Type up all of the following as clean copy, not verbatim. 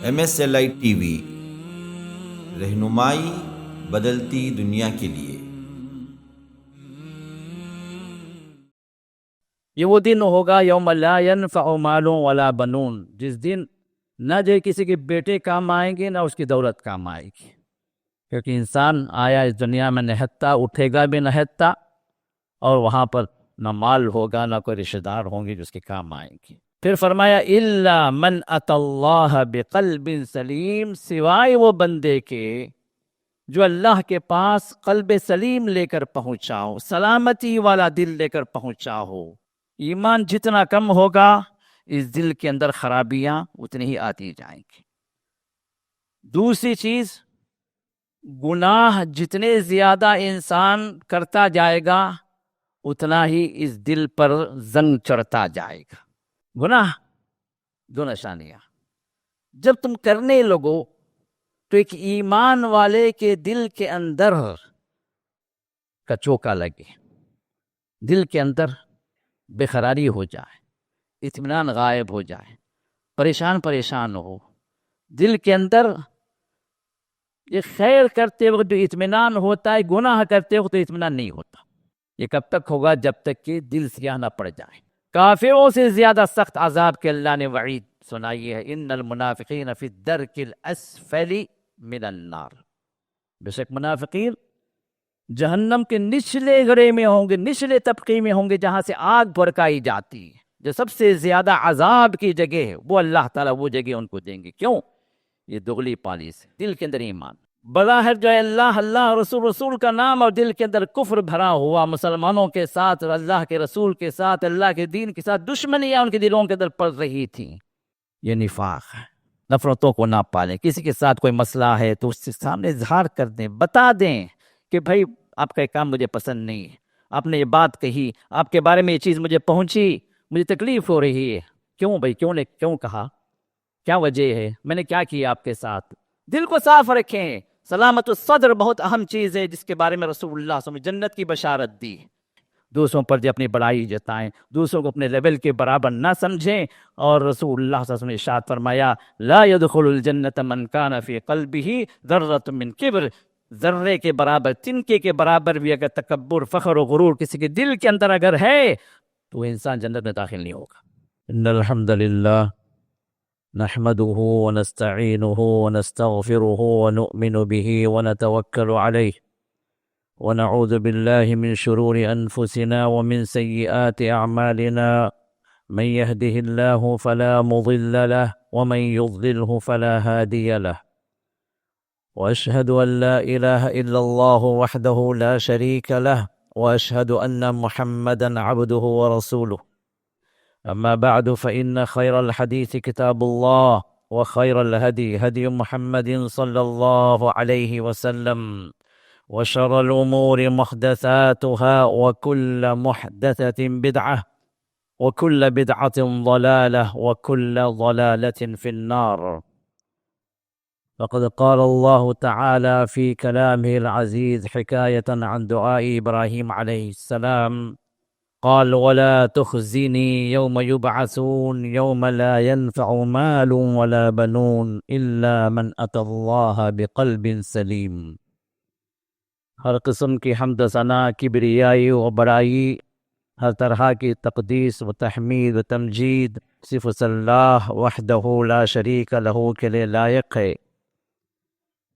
MSLI TV رہنمائی بدلتی دنیا کے لیے۔ یہ وہ دن ہوگا یوم لا ینفع مال ولا بنون، جس دن نہ جو کسی کے بیٹے کام آئیں گے نہ اس کی دولت کام آئے گی، کیونکہ انسان آیا اس دنیا میں نہتا، اٹھے گا بھی نہتا، اور وہاں پر نہ مال ہوگا نہ کوئی رشتہ دار ہوں گے جس کے کام آئیں گے۔ پھر فرمایا الا من اتی اللہ بقلب سلیم، سوائے وہ بندے کے جو اللہ کے پاس قلب سلیم لے کر پہنچا ہو، سلامتی والا دل لے کر پہنچا ہو۔ ایمان جتنا کم ہوگا اس دل کے اندر خرابیاں اتنی ہی آتی جائیں گی۔ دوسری چیز، گناہ جتنے زیادہ انسان کرتا جائے گا اتنا ہی اس دل پر زنگ چڑھتا جائے گا۔ گناہ دو نشانیاں، جب تم کرنے لگو تو ایک ایمان والے کے دل کے اندر کچوکا لگے، دل کے اندر بے قراری ہو جائے، اطمینان غائب ہو جائے، پریشان ہو، دل کے اندر یہ خیر کرتے وقت جو اطمینان ہوتا ہے گناہ کرتے وقت تو اطمینان نہیں ہوتا۔ یہ کب تک ہوگا؟ جب تک کہ دل سیاہ نہ پڑ جائے۔ کافروں سے زیادہ سخت عذاب کے اللہ نے وعید سنائی ہے، ان المنافقین فی الدرک الاسفل من النار، بے شک منافقین جہنم کے نچلے گڑھے میں ہوں گے، نچلے طبقے میں ہوں گے، جہاں سے آگ بھڑکائی جاتی ہے، جو سب سے زیادہ عذاب کی جگہ ہے، وہ اللہ تعالیٰ وہ جگہ ان کو دیں گے۔ کیوں؟ یہ دغلی پالیس ہے، دل کے اندر ایمان بظاہر جو ہے اللہ رسول کا نام، اور دل کے اندر کفر بھرا ہوا، مسلمانوں کے ساتھ، اللہ کے رسول کے ساتھ، اللہ کے دین کے ساتھ دشمنیاں ان کے دلوں کے اندر پڑ رہی تھیں۔ یہ نفاق ہے۔ نفرتوں کو نہ پالیں، کسی کے ساتھ کوئی مسئلہ ہے تو اس کے سامنے اظہار کر دیں، بتا دیں کہ بھائی آپ کا یہ کام مجھے پسند نہیں ہے، آپ نے یہ بات کہی، آپ کے بارے میں یہ چیز مجھے پہنچی، مجھے تکلیف ہو رہی ہے۔ کیوں بھائی؟ کیوں کہا؟ کیا وجہ ہے؟ میں نے کیا کیا آپ کے ساتھ؟ دل کو صاف رکھیں۔ سلامت الصدر بہت اہم چیز ہے، جس کے بارے میں رسول اللہ صلی اللہ علیہ وسلم جنت کی بشارت دی۔ دوسروں پر جو اپنی بڑائی جتائیں، دوسروں کو اپنے لیول کے برابر نہ سمجھیں، اور رسول اللہ صلی اللہ علیہ وسلم نے ارشاد فرمایا لا يدخل الجنت من كان في قلبه ذرة من کبر، ذرے کے برابر، تنکے کے برابر بھی اگر تکبر، فخر و غرور کسی کے دل کے اندر اگر ہے تو وہ انسان جنت میں داخل نہیں ہوگا۔ ان الحمد للہ نحمده ونستعینه ونستغفره ونؤمن به ونتوکل علیہ ونعوذ بالله من شرور أنفسنا ومن سيئات أعمالنا، من يهده الله فلا مضل له ومن يضلله فلا هادي له، وأشهد أن لا إله إلا الله وحده لا شريك له، وأشهد أن محمدا عبده ورسوله، أما بعد فإن خير الحديث كتاب الله، وخير الهدي هدي محمد صلى الله عليه وسلم، وشر الأمور محدثاتها، وكل محدثة بدعة، وكل بدعة ضلالة، وكل ضلالة في النار۔ فقد قال الله تعالى في كلامه العزيز حكاية عن دعاء إبراهيم عليه السلام، قال ولا تخزني يوم يبعثون يوم لا ينفع مال ولا بنون إلا من أتى الله بقلب سليم۔ ہر قسم کی حمد ثنا، کبریائی و بڑائی، ہر طرح کی تقدیس و تحمید و تمجید صرف اللہ وحدہ لا شریک لہ کے لیے لائق ہے،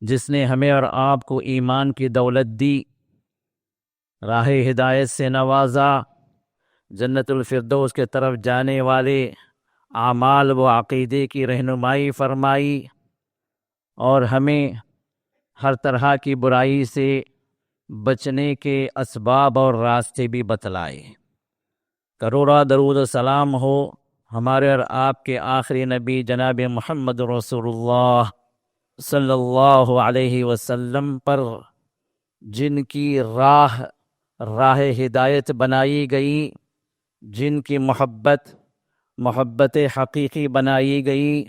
جس نے ہمیں اور آپ کو ایمان کی دولت دی، راہ ہدایت سے نوازا، جنت الفردوس کے طرف جانے والے اعمال و عقیدے کی رہنمائی فرمائی، اور ہمیں ہر طرح کی برائی سے بچنے کے اسباب اور راستے بھی بتلائے۔ کروڑا درود و سلام ہو ہمارے اور آپ کے آخری نبی جناب محمد رسول اللہ صلی اللہ علیہ وسلم پر، جن کی راہ ہدایت بنائی گئی، جن کی محبت حقیقی بنائی گئی،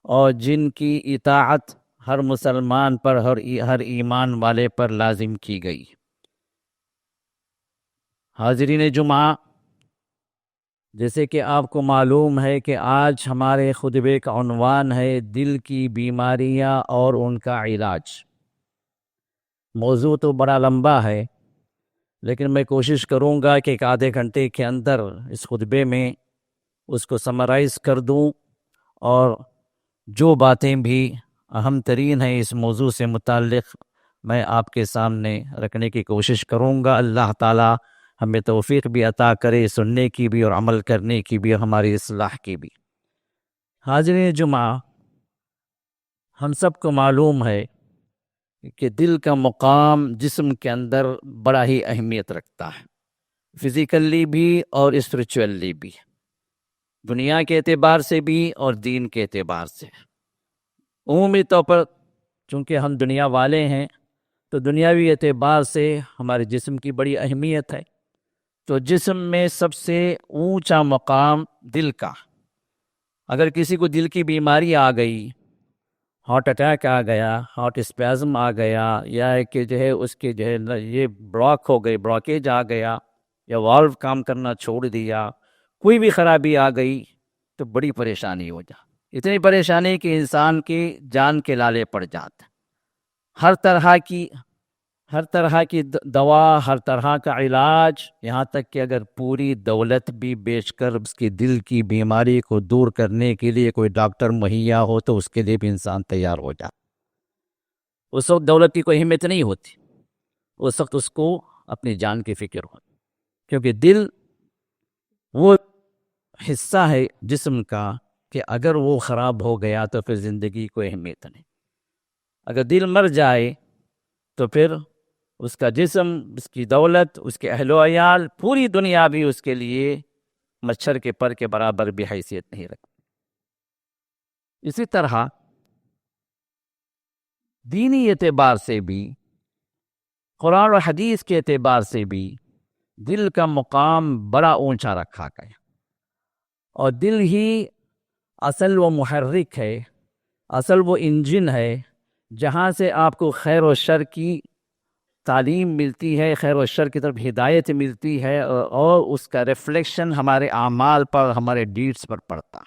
اور جن کی اطاعت ہر مسلمان پر، ہر ایمان والے پر لازم کی گئی۔ حاضرین جمعہ، جیسے کہ آپ کو معلوم ہے کہ آج ہمارے خطبے کا عنوان ہے دل کی بیماریاں اور ان کا علاج۔ موضوع تو بڑا لمبا ہے، لیکن میں کوشش کروں گا کہ ایک آدھے گھنٹے کے اندر اس خطبے میں اس کو سمرائز کر دوں، اور جو باتیں بھی اہم ترین ہیں اس موضوع سے متعلق میں آپ کے سامنے رکھنے کی کوشش کروں گا۔ اللہ تعالی ہمیں توفیق بھی عطا کرے سننے کی بھی اور عمل کرنے کی بھی اور ہماری اصلاح کی بھی۔ حاضرین جمعہ، ہم سب کو معلوم ہے کہ دل کا مقام جسم کے اندر بڑا ہی اہمیت رکھتا ہے، فزیکلی بھی اور اسپریچولی بھی، دنیا کے اعتبار سے بھی اور دین کے اعتبار سے۔ عمومی طور پر چونکہ ہم دنیا والے ہیں تو دنیاوی اعتبار سے ہمارے جسم کی بڑی اہمیت ہے، تو جسم میں سب سے اونچا مقام دل کا۔ اگر کسی کو دل کی بیماری آ گئی، ہارٹ اٹیک آ گیا، ہارٹ اسپیزم آ گیا، یا کہ جو ہے اس کے جو ہے یہ بلاک ہو گئی، بلاکیج آ گیا، یا والو کام کرنا چھوڑ دیا، کوئی بھی خرابی آ گئی تو بڑی پریشانی ہو جا، اتنی پریشانی کہ انسان کی جان کے لالے پڑ جاتا۔ ہر طرح کی دوا، ہر طرح کا علاج، یہاں تک کہ اگر پوری دولت بھی بیچ کر اس کی دل کی بیماری کو دور کرنے کے لیے کوئی ڈاکٹر مہیا ہو تو اس کے لیے بھی انسان تیار ہو جاتا۔ اس وقت دولت کی کوئی اہمیت نہیں ہوتی، اس وقت اس کو اپنی جان کی فکر ہوتی، کیونکہ دل وہ حصہ ہے جسم کا کہ اگر وہ خراب ہو گیا تو پھر زندگی کو اہمیت نہیں۔ اگر دل مر جائے تو پھر اس کا جسم، اس کی دولت، اس کے اہل و عیال، پوری دنیا بھی اس کے لیے مچھر کے پر کے برابر بھی حیثیت نہیں رکھتی۔ اسی طرح دینی اعتبار سے بھی، قرآن و حدیث کے اعتبار سے بھی دل کا مقام بڑا اونچا رکھا گیا، اور دل ہی اصل وہ محرک ہے، اصل وہ انجن ہے جہاں سے آپ کو خیر و شر کی تعلیم ملتی ہے، خیر و شر کی طرف ہدایت ملتی ہے، اور اس کا ریفلیکشن ہمارے اعمال پر، ہمارے ڈیڈز پر پڑتا۔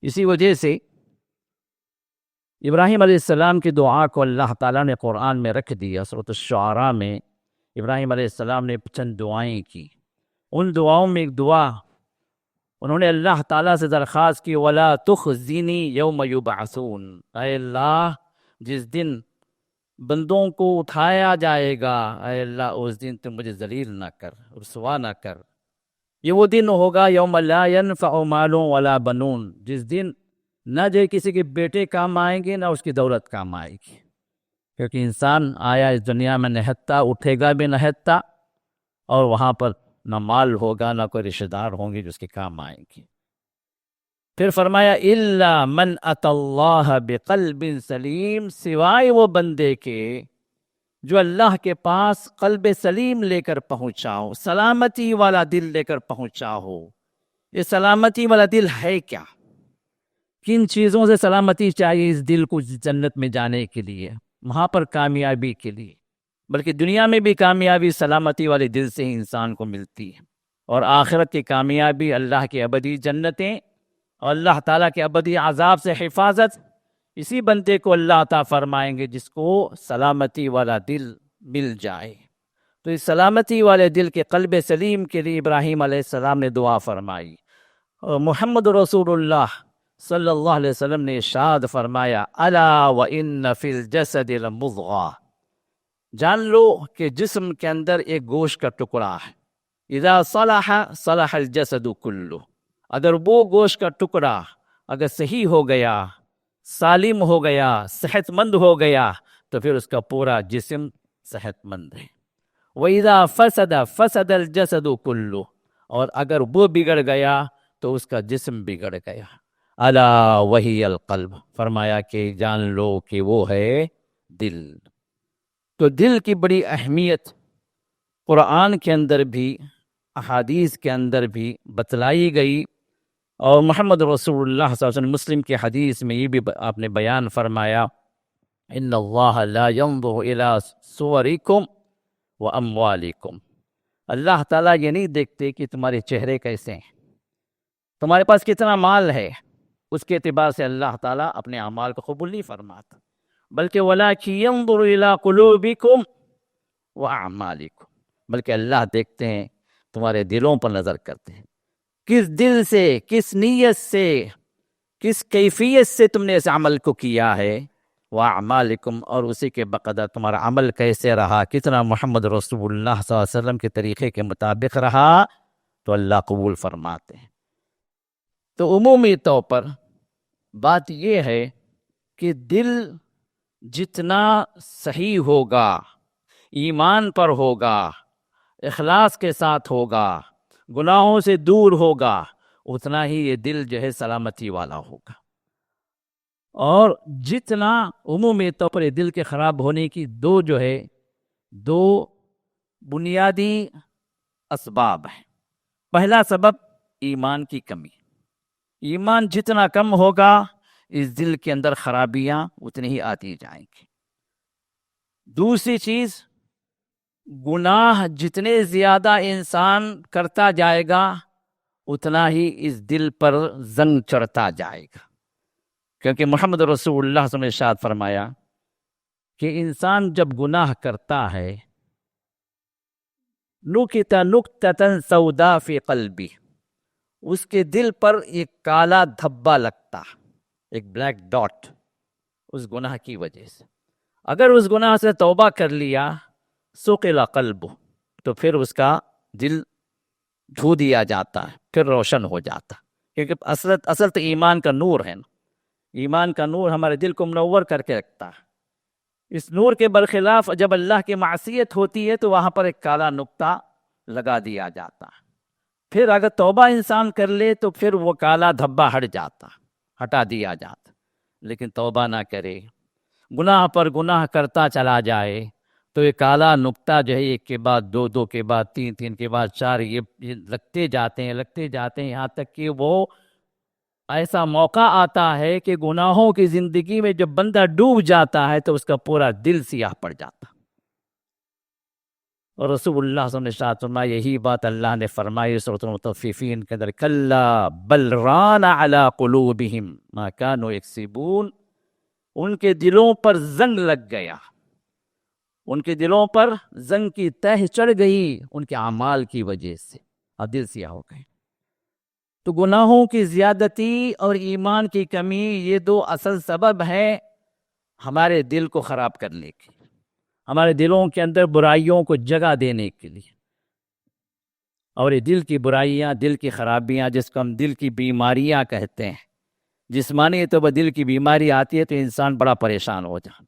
اسی وجہ سے ابراہیم علیہ السلام کی دعا کو اللہ تعالیٰ نے قرآن میں رکھ دیا۔ سورۃ الشعراء میں ابراہیم علیہ السلام نے چند دعائیں کی، ان دعاؤں میں ایک دعا انہوں نے اللہ تعالیٰ سے درخواست کی، وَلَا تُخْزِنِي يَوْمَ يُبْعَثُونَ، اے اللہ جس دن بندوں کو اٹھایا جائے گا، اے اللہ اس دن تم مجھے ذلیل نہ کر، رسوا نہ کر۔ یہ وہ دن ہوگا یوم لا ينفع مال ولا بنون، جس دن نہ جو کسی کے بیٹے کام آئیں گے، نہ اس کی دولت کام آئے گی، کیونکہ انسان آیا اس دنیا میں نہتا، اٹھے گا بھی نہتا، اور وہاں پر نہ مال ہوگا، نہ کوئی رشتہ دار ہوں گے جو اس کے کام آئیں گے۔ پھر فرمایا الا من اتى اللہ بقلب سلیم، سوائے وہ بندے کے جو اللہ کے پاس قلب سلیم لے کر پہنچا ہو، سلامتی والا دل لے کر پہنچا ہو۔ یہ سلامتی والا دل ہے کیا؟ کن چیزوں سے سلامتی چاہیے اس دل کو جنت میں جانے کے لیے، وہاں پر کامیابی کے لیے؟ بلکہ دنیا میں بھی کامیابی سلامتی والے دل سے ہی انسان کو ملتی ہے، اور آخرت کی کامیابی، اللہ کی ابدی جنتیں اور اللہ تعالیٰ کے ابدی عذاب سے حفاظت، اسی بندے کو اللہ تعالیٰ فرمائیں گے جس کو سلامتی والا دل مل جائے۔ تو اس سلامتی والے دل کے قلب سلیم کے لیے ابراہیم علیہ السلام نے دعا فرمائی، اور محمد رسول اللہ صلی اللہ علیہ وسلم نے ارشاد فرمایا، الا وان فی الجسد لمضغہ، جان لو کہ جسم کے اندر ایک گوشت کا ٹکڑا ہے، اذا صلح صلح الجسد کلہ، اگر وہ گوشت کا ٹکڑا اگر صحیح ہو گیا، سالم ہو گیا، صحت مند ہو گیا، تو پھر اس کا پورا جسم صحت مند ہے۔ وَإِذَا فَسَدَ فَسَدَ الْجَسَدُ كُلُّهُ، اور اگر وہ بگڑ گیا تو اس کا جسم بگڑ گیا۔ الا وہی القلب، فرمایا کہ جان لو کہ وہ ہے دل۔ تو دل کی بڑی اہمیت قرآن کے اندر بھی، احادیث کے اندر بھی بتلائی گئی، اور محمد رسول اللہ صلی اللہ علیہ وسلم مسلم کی حدیث میں یہ بھی آپ نے بیان فرمایا، ان اللہ لا ينظر الى صورکم واموالکم، اللہ تعالیٰ یہ نہیں دیکھتے کہ تمہارے چہرے کیسے ہیں، تمہارے پاس کتنا مال ہے، اس کے اعتبار سے اللہ تعالیٰ اپنے اعمال کو قبول نہیں فرماتا، بلکہ وَلَٰكِن يَنظُرُ إِلَىٰ قُلُوبِكُمْ وَأَعْمَالِكُمْ، بلکہ اللہ دیکھتے ہیں، تمہارے دلوں پر نظر کرتے ہیں، کس دل سے، کس نیت سے، کس کیفیت سے تم نے اس عمل کو کیا ہے، وَأَعْمَالِكُمْ، اور اسی کے بقدر تمہارا عمل کیسے رہا، کتنا محمد رسول اللہ صلی اللہ علیہ وسلم کے طریقے کے مطابق رہا، تو اللہ قبول فرماتے ہیں۔ تو عمومی طور پر بات یہ ہے کہ دل جتنا صحیح ہوگا، ایمان پر ہوگا، اخلاص کے ساتھ ہوگا، گناہوں سے دور ہوگا، اتنا ہی یہ دل جو ہے سلامتی والا ہوگا۔ اور جتنا عمومی طور پر یہ دل کے خراب ہونے کی دو بنیادی اسباب ہیں۔ پہلا سبب ایمان کی کمی، ایمان جتنا کم ہوگا اس دل کے اندر خرابیاں اتنی ہی آتی جائیں گی۔ دوسری چیز، گناہ جتنے زیادہ انسان کرتا جائے گا اتنا ہی اس دل پر زنگ چڑھتا جائے گا، کیونکہ محمد رسول اللہ صلی اللہ علیہ وسلم نے ارشاد فرمایا کہ انسان جب گناہ کرتا ہے نُکِتَ نُکْتَةً سَوْدَاء فِی قلبی، اس کے دل پر ایک کالا دھبا لگتا، ایک بلیک ڈاٹ، اس گناہ کی وجہ سے۔ اگر اس گناہ سے توبہ کر لیا سُقِلَ قلبہ، تو پھر اس کا دل چھو دیا جاتا ہے، پھر روشن ہو جاتا، کیونکہ اصل تو ایمان کا نور ہے نا، ایمان کا نور ہمارے دل کو منور کر کے رکھتا ہے۔ اس نور کے برخلاف جب اللہ کی معصیت ہوتی ہے تو وہاں پر ایک کالا نقطہ لگا دیا جاتا ہے، پھر اگر توبہ انسان کر لے تو پھر وہ کالا دھبا ہٹا دیا جاتا، لیکن توبہ نہ کرے، گناہ پر گناہ کرتا چلا جائے تو یہ کالا نقطہ جو ہے ایک کے بعد دو کے بعد تین کے بعد چار، یہ لگتے جاتے ہیں یہاں تک کہ وہ ایسا موقع آتا ہے کہ گناہوں کی زندگی میں جب بندہ ڈوب جاتا ہے تو اس کا پورا دل سیاہ پڑ جاتا۔ اور رسول اللہ صلی اللہ علیہ وسلم نے ارشاد فرمایا، یہی بات اللہ نے فرمائی سورۃ المطففین کے اندر، کلا بل ران علی قلوبہم ما کانوا یکسبون، ان کے دلوں پر زنگ لگ گیا، ان کے دلوں پر زنگ کی تہ چڑھ گئی ان کے اعمال کی وجہ سے، اور دل سیاہ ہو گئے۔ تو گناہوں کی زیادتی اور ایمان کی کمی، یہ دو اصل سبب ہیں ہمارے دل کو خراب کرنے کے، ہمارے دلوں کے اندر برائیوں کو جگہ دینے کے لیے۔ اور یہ دل کی برائیاں، دل کی خرابیاں، جس کو ہم دل کی بیماریاں کہتے ہیں، جسمانی طور پر دل کی بیماری آتی ہے تو انسان بڑا پریشان ہو جاتا،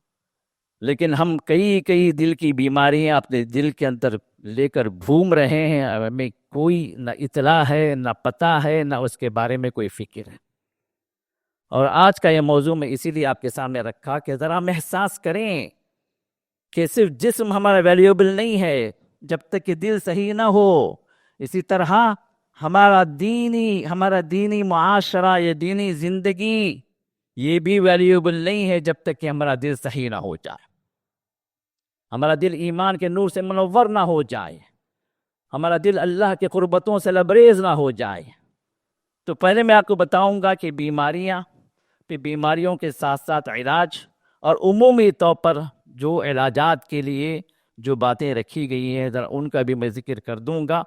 لیکن ہم کئی دل کی بیماریاں اپنے دل کے اندر لے کر گھوم رہے ہیں، ہمیں کوئی نہ اطلاع ہے، نہ پتہ ہے، نہ اس کے بارے میں کوئی فکر ہے۔ اور آج کا یہ موضوع میں اسی لیے آپ کے سامنے رکھا کہ ذرا ہم احساس کریں کہ صرف جسم ہمارا ویلیوبل نہیں ہے جب تک کہ دل صحیح نہ ہو، اسی طرح ہمارا دینی معاشرہ، یہ دینی زندگی، یہ بھی ویلیوبل نہیں ہے جب تک کہ ہمارا دل صحیح نہ ہو جائے، ہمارا دل ایمان کے نور سے منور نہ ہو جائے، ہمارا دل اللہ کے قربتوں سے لبریز نہ ہو جائے۔ تو پہلے میں آپ کو بتاؤں گا کہ بیماریوں کے ساتھ ساتھ علاج، اور عمومی طور پر جو علاجات کے لیے جو باتیں رکھی گئی ہیں ذرا ان کا بھی میں ذکر کر دوں گا۔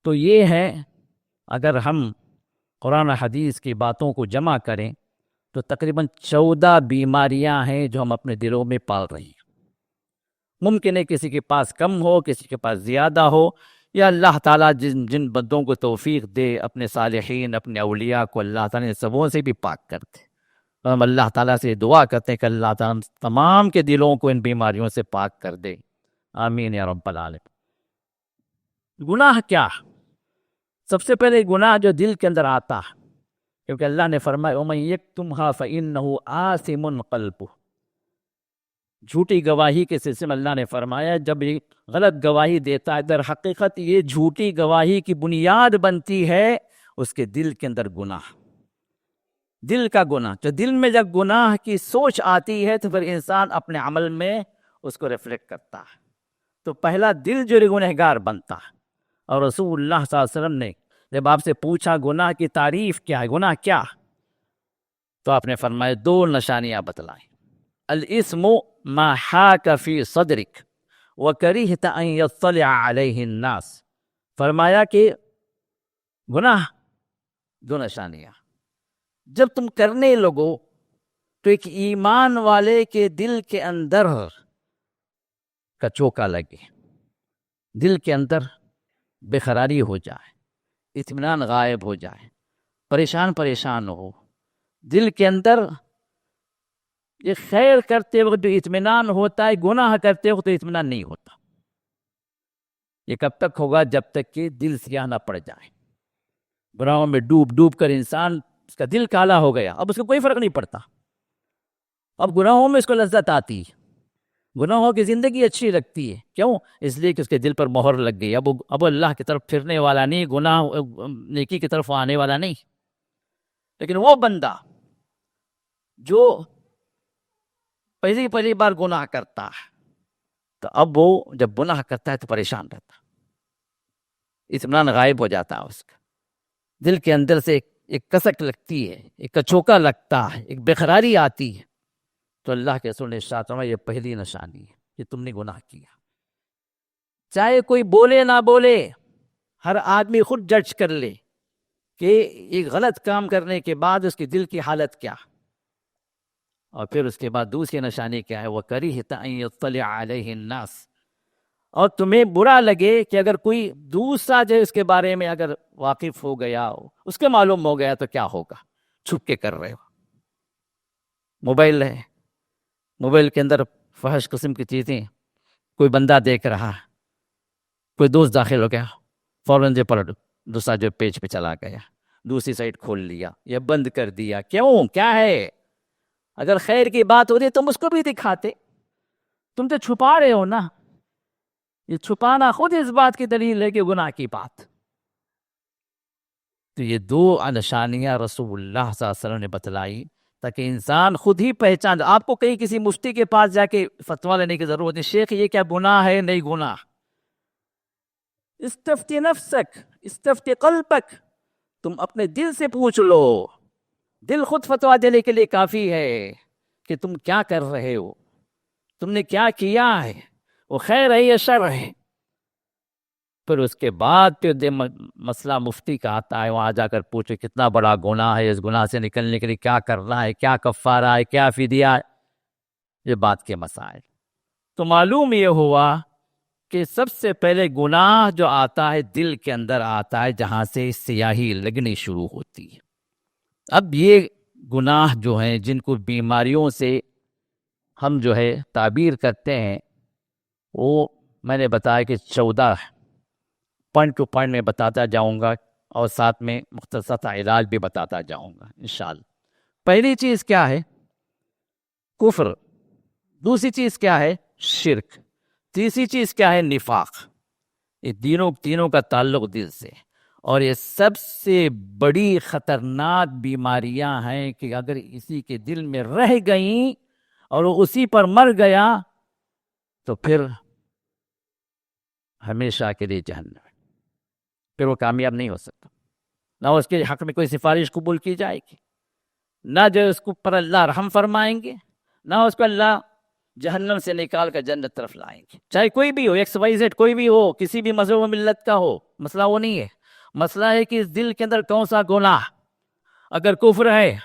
تو یہ ہے، اگر ہم قرآن حدیث کی باتوں کو جمع کریں تو تقریباً 14 بیماریاں ہیں جو ہم اپنے دلوں میں پال رہے ہیں۔ ممکن ہے کسی کے پاس کم ہو، کسی کے پاس زیادہ ہو، یا اللہ تعالیٰ جن بندوں کو توفیق دے، اپنے صالحین، اپنے اولیاء کو اللہ تعالیٰ نے سبوں سے بھی پاک کرتے، اور ہم اللہ تعالیٰ سے دعا کرتے ہیں کہ اللہ تعالیٰ تمام کے دلوں کو ان بیماریوں سے پاک کر دے، آمین یا رب العالمین۔ گناہ کیا؟ سب سے پہلے گناہ جو دل کے اندر آتا ہے، کیونکہ اللہ نے فرمایا وَمَن يَكْتُمْهَا فَإِنَّهُ آثِمٌ قَلْبُهُ، جھوٹی گواہی کے سلسلے میں اللہ نے فرمایا جب یہ غلط گواہی دیتا ہے، در حقیقت یہ جھوٹی گواہی کی بنیاد بنتی ہے اس کے دل کے اندر گناہ، دل کا گناہ۔ تو دل میں جب گناہ کی سوچ آتی ہے تو پھر انسان اپنے عمل میں اس کو ریفلیکٹ کرتا ہے۔ تو پہلا دل جو گنہگار بنتا ہے. اور رسول اللہ صلی اللہ علیہ وسلم نے جب آپ سے پوچھا گناہ کی تعریف کیا ہے، گناہ کیا، تو آپ نے فرمایا 2 نشانیاں بتلائیں. الاسم ما حاک فی صدرک وکریہت ان یطلع علیہ الناس. فرمایا کہ گناہ 2 نشانیاں جب تم کرنے لگو تو ایک ایمان والے کے دل کے اندر کا چوکا لگے، دل کے اندر بے قراری ہو جائے، اطمینان غائب ہو جائے، پریشان ہو. دل کے اندر یہ خیر کرتے وقت جو اطمینان ہوتا ہے، گناہ کرتے وقت تو اطمینان نہیں ہوتا. یہ کب تک ہوگا؟ جب تک کہ دل سیاہ نہ پڑ جائے. گناہوں میں ڈوب کر انسان، اس کا دل کالا ہو گیا، اب اس کو کوئی فرق نہیں پڑتا. اب گناہوں میں اس کو لذت آتی ہے، گناہوں کی زندگی اچھی لگتی ہے. کیوں؟ اس لیے کہ اس کے دل پر مہر لگ گئی. اب اللہ کی طرف پھرنے والا نہیں، گناہ نیکی کی طرف آنے والا نہیں. لیکن وہ بندہ جو پہلی بار گناہ کرتا ہے، تو اب وہ جب گناہ کرتا ہے تو پریشان رہتا، اطمینان غائب ہو جاتا ہے. اس کا دل کے اندر سے ایک کسک لگتی ہے، ایک کچوکا لگتا ہے، ایک بے قراری آتی ہے. تو اللہ کے رسول نے ارشاد فرمایا یہ پہلی نشانی ہے کہ تم نے گناہ کیا. چاہے کوئی بولے نہ بولے، ہر آدمی خود جج کر لے کہ ایک غلط کام کرنے کے بعد اس کے دل کی حالت کیا. اور پھر اس کے بعد دوسری نشانی کیا ہے؟ وَكَرِهْتَ أَن يَطَّلِعَ عَلَيْهِ النَّاسِ. اور تمہیں برا لگے کہ اگر کوئی دوسرا جو اس کے بارے میں اگر واقف ہو گیا ہو، اس کے معلوم ہو گیا تو کیا ہوگا؟ چھپ کے کر رہے ہو. موبائل ہے، موبائل کے اندر فحش قسم کی چیزیں کوئی بندہ دیکھ رہا، کوئی دوست داخل ہو گیا، فوراً جو پلٹ دوسرا جو پیج پہ چلا گیا، دوسری سائٹ کھول لیا یا بند کر دیا. کیوں؟ کیا ہے؟ اگر خیر کی بات ہوتی تم اس کو بھی دکھاتے. تم تو چھپا رہے ہو نا. یہ چھپانا خود اس بات کی دلیل ہے کہ گناہ کی بات. تو یہ 2 نشانیاں رسول اللہ صلی اللہ علیہ وسلم نے بتلائی تاکہ انسان خود ہی پہچان. آپ کو کہیں کسی مفتی کے پاس جا کے فتویٰ لینے کی ضرورت نہیں. شیخ یہ کیا گناہ ہے؟ نہیں گناہ. استفتی نفسک استفتی قلبک. تم اپنے دل سے پوچھ لو. دل خود فتویٰ دینے کے لیے کافی ہے کہ تم کیا کر رہے ہو، تم نے کیا کیا ہے، وہ خیر ہے یا شر ہے. پھر اس کے بعد پھر مسئلہ مفتی کا آتا ہے، وہاں جا کر پوچھے کتنا بڑا گناہ ہے، اس گناہ سے نکلنے کے لیے کیا کرنا ہے، کیا کفارہ ہے، کیا فدیہ ہے. یہ بات کے مسائل. تو معلوم یہ ہوا کہ سب سے پہلے گناہ جو آتا ہے دل کے اندر آتا ہے، جہاں سے سیاہی لگنی شروع ہوتی ہے. اب یہ گناہ جو ہیں جن کو بیماریوں سے ہم جو ہے تعبیر کرتے ہیں، وہ میں نے بتایا کہ 14 پوائنٹ ٹو پوائنٹ میں بتاتا جاؤں گا اور ساتھ میں مختصر سا علاج بھی بتاتا جاؤں گا انشاءاللہ. پہلی چیز کیا ہے؟ کفر. دوسری چیز کیا ہے؟ شرک. تیسری چیز کیا ہے؟ نفاق. یہ تینوں کا تعلق دل سے. اور یہ سب سے بڑی خطرناک بیماریاں ہیں کہ اگر اسی کے دل میں رہ گئیں اور وہ اسی پر مر گیا تو پھر ہمیشہ کے لیے جہنم. پھر وہ کامیاب نہیں ہو سکتا. نہ اس کے حق میں کوئی سفارش قبول کی جائے گی، نہ جو اس کو پر اللہ رحم فرمائیں گے، نہ اس کو اللہ جہنم سے نکال کر جنت طرف لائیں گے. چاہے کوئی بھی ہو، XYZ کوئی بھی ہو، کسی بھی مذہب و ملت کا ہو. مسئلہ وہ نہیں ہے. مسئلہ ہے کہ اس دل کے اندر کون سا گناہ. اگر کفر ہے،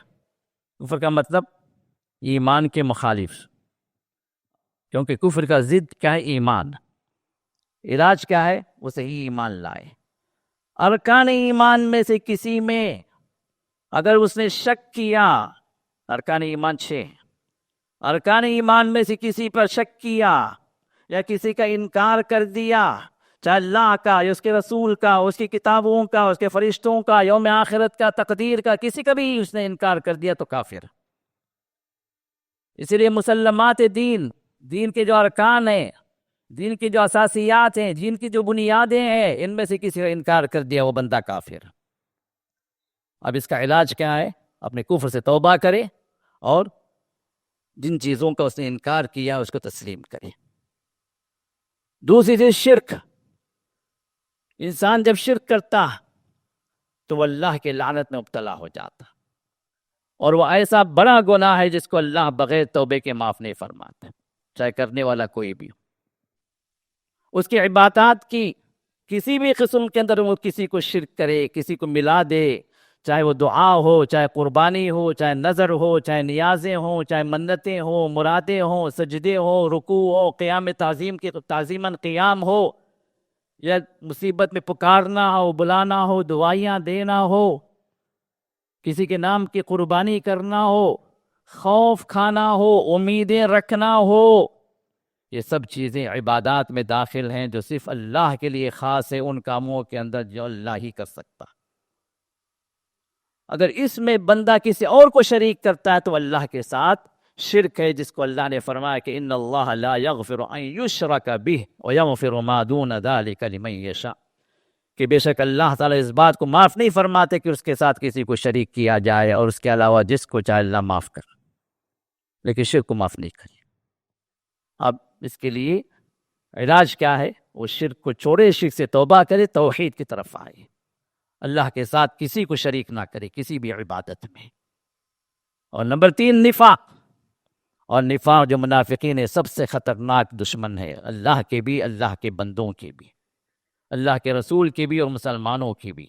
کفر کا مطلب ایمان کے مخالف، کیونکہ کفر کا ضد کیا ہے؟ ایمان. علاج کیا ہے؟ وہ صحیح ایمان لائے. ارکان ایمان میں سے کسی میں اگر اس نے شک کیا، ارکان ایمان 6، ارکان ایمان میں سے کسی پر شک کیا یا کسی کا انکار کر دیا، چاہے اللہ کا یا اس کے رسول کا، اس کی کتابوں کا، اس کے فرشتوں کا، یوم آخرت کا، تقدیر کا، کسی کا بھی اس نے انکار کر دیا تو کافر. اسی لیے مسلمات دین کے جو ارکان ہیں، دین کی جو اساسیات ہیں، دین کی جو بنیادیں ہیں، ان میں سے کسی کا انکار کر دیا وہ بندہ کافر. اب اس کا علاج کیا ہے؟ اپنے کفر سے توبہ کرے اور جن چیزوں کا اس نے انکار کیا اس کو تسلیم کرے. دوسری چیز شرک. انسان جب شرک کرتا تو وہ اللہ کے لعنت میں مبتلا ہو جاتا، اور وہ ایسا بڑا گناہ ہے جس کو اللہ بغیر توبے کے معاف نہیں فرماتا، چاہے کرنے والا کوئی بھی ہو. اس کی عبادات کی کسی بھی قسم کے اندر وہ کسی کو شرک کرے، کسی کو ملا دے، چاہے وہ دعا ہو، چاہے قربانی ہو، چاہے نظر ہو، چاہے نیازیں ہوں، چاہے منتیں ہوں، مرادیں ہوں، سجدے ہوں، رکوع ہو، قیام تعظیم کی تعظیماً قیام ہو، یا مصیبت میں پکارنا ہو، بلانا ہو، دعائیاں دینا ہو، کسی کے نام کی قربانی کرنا ہو، خوف کھانا ہو، امیدیں رکھنا ہو، یہ سب چیزیں عبادات میں داخل ہیں جو صرف اللہ کے لیے خاص ہے، ان کاموں کے اندر جو اللہ ہی کر سکتا. اگر اس میں بندہ کسی اور کو شریک کرتا ہے تو اللہ کے ساتھ شرک ہے، جس کو اللہ نے فرمایا کہ ان اللہ لا یغفر ان یشرک بہ ویغفر ما دون ذلک لمن یشاء، کہ بے شک اللہ تعالیٰ اس بات کو معاف نہیں فرماتے کہ اس کے ساتھ کسی کو شریک کیا جائے، اور اس کے علاوہ جس کو چاہے اللہ معاف کر، لیکن شرک کو معاف نہیں کرے. اب اس کے لیے علاج کیا ہے؟ وہ شرک کو چھوڑے، شرک سے توبہ کرے، توحید کی طرف آئے، اللہ کے ساتھ کسی کو شریک نہ کرے کسی بھی عبادت میں. اور نمبر 3 نفاق. اور نفاق جو منافقین ہے سب سے خطرناک دشمن ہے، اللہ کے بھی، اللہ کے بندوں کے بھی، اللہ کے رسول کے بھی اور مسلمانوں کی بھی.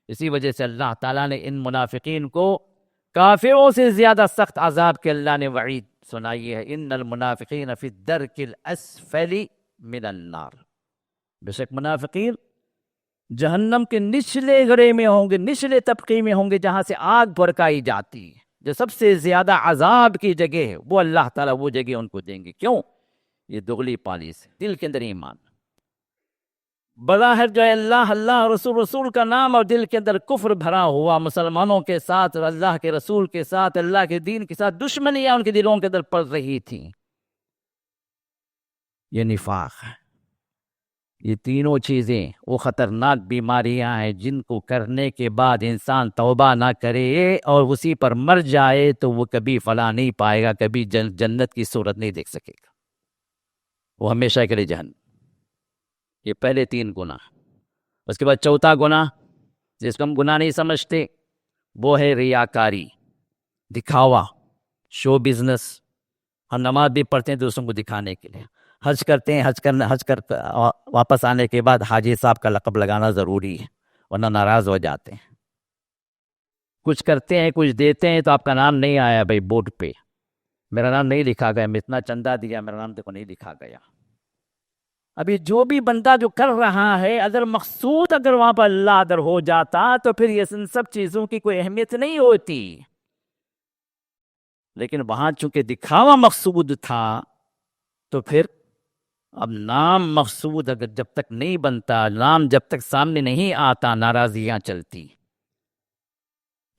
اسی وجہ سے اللہ تعالیٰ نے ان منافقین کو کافروں سے زیادہ سخت عذاب کے اللہ نے وعید سنائی ہے. ان المنافقین فی الدرک الاسفل من النار، بے شک منافقین جہنم کے نچلے گڑھے میں ہوں گے، نچلے طبقے میں ہوں گے، جہاں سے آگ بھڑکائی جاتی ہے، جو سب سے زیادہ عذاب کی جگہ ہے، وہ اللہ تعالیٰ وہ جگہ ان کو دیں گے. کیوں؟ یہ دغلی پالیس ہے، دل کے اندر ایمان بظاہر جو ہے اللہ اللہ، رسول رسول کا نام، اور دل کے اندر کفر بھرا ہوا، مسلمانوں کے ساتھ، اللہ کے رسول کے ساتھ، اللہ کے دین کے ساتھ دشمنیاں ان کے دلوں کے اندر پڑ رہی تھیں. یہ نفاق ہے. یہ تینوں چیزیں وہ خطرناک بیماریاں ہیں جن کو کرنے کے بعد انسان توبہ نہ کرے اور اسی پر مر جائے تو وہ کبھی فلاح نہیں پائے گا، کبھی جنت کی صورت نہیں دیکھ سکے گا، وہ ہمیشہ کے لیے جہنم. یہ پہلے 3 گناہ. اس کے بعد چوتھا گناہ جس کو ہم گناہ نہیں سمجھتے وہ ہے ریاکاری، دکھاوا، شو بزنس. ہم نماز بھی پڑھتے ہیں دوسروں کو دکھانے کے لیے، حج کرتے ہیں، حج کر واپس آنے کے بعد حاجی صاحب کا لقب لگانا ضروری ہے ورنہ ناراض ہو جاتے ہیں. کچھ کرتے ہیں، کچھ دیتے ہیں تو آپ کا نام نہیں آیا بھائی بورڈ پہ، میرا نام نہیں لکھا گیا، میں اتنا چندہ دیا، میرا نام دیکھو نہیں لکھا گیا. ابھی جو بھی بندہ جو کر رہا ہے اگر مقصود اگر وہاں پر اللہ اگر ہو جاتا تو پھر یہ ان سب چیزوں کی کوئی اہمیت نہیں ہوتی. لیکن وہاں چونکہ دکھاوا مقصود تھا تو پھر اب نام مقصود اگر جب تک نہیں بنتا، نام جب تک سامنے نہیں آتا، ناراضیاں چلتی.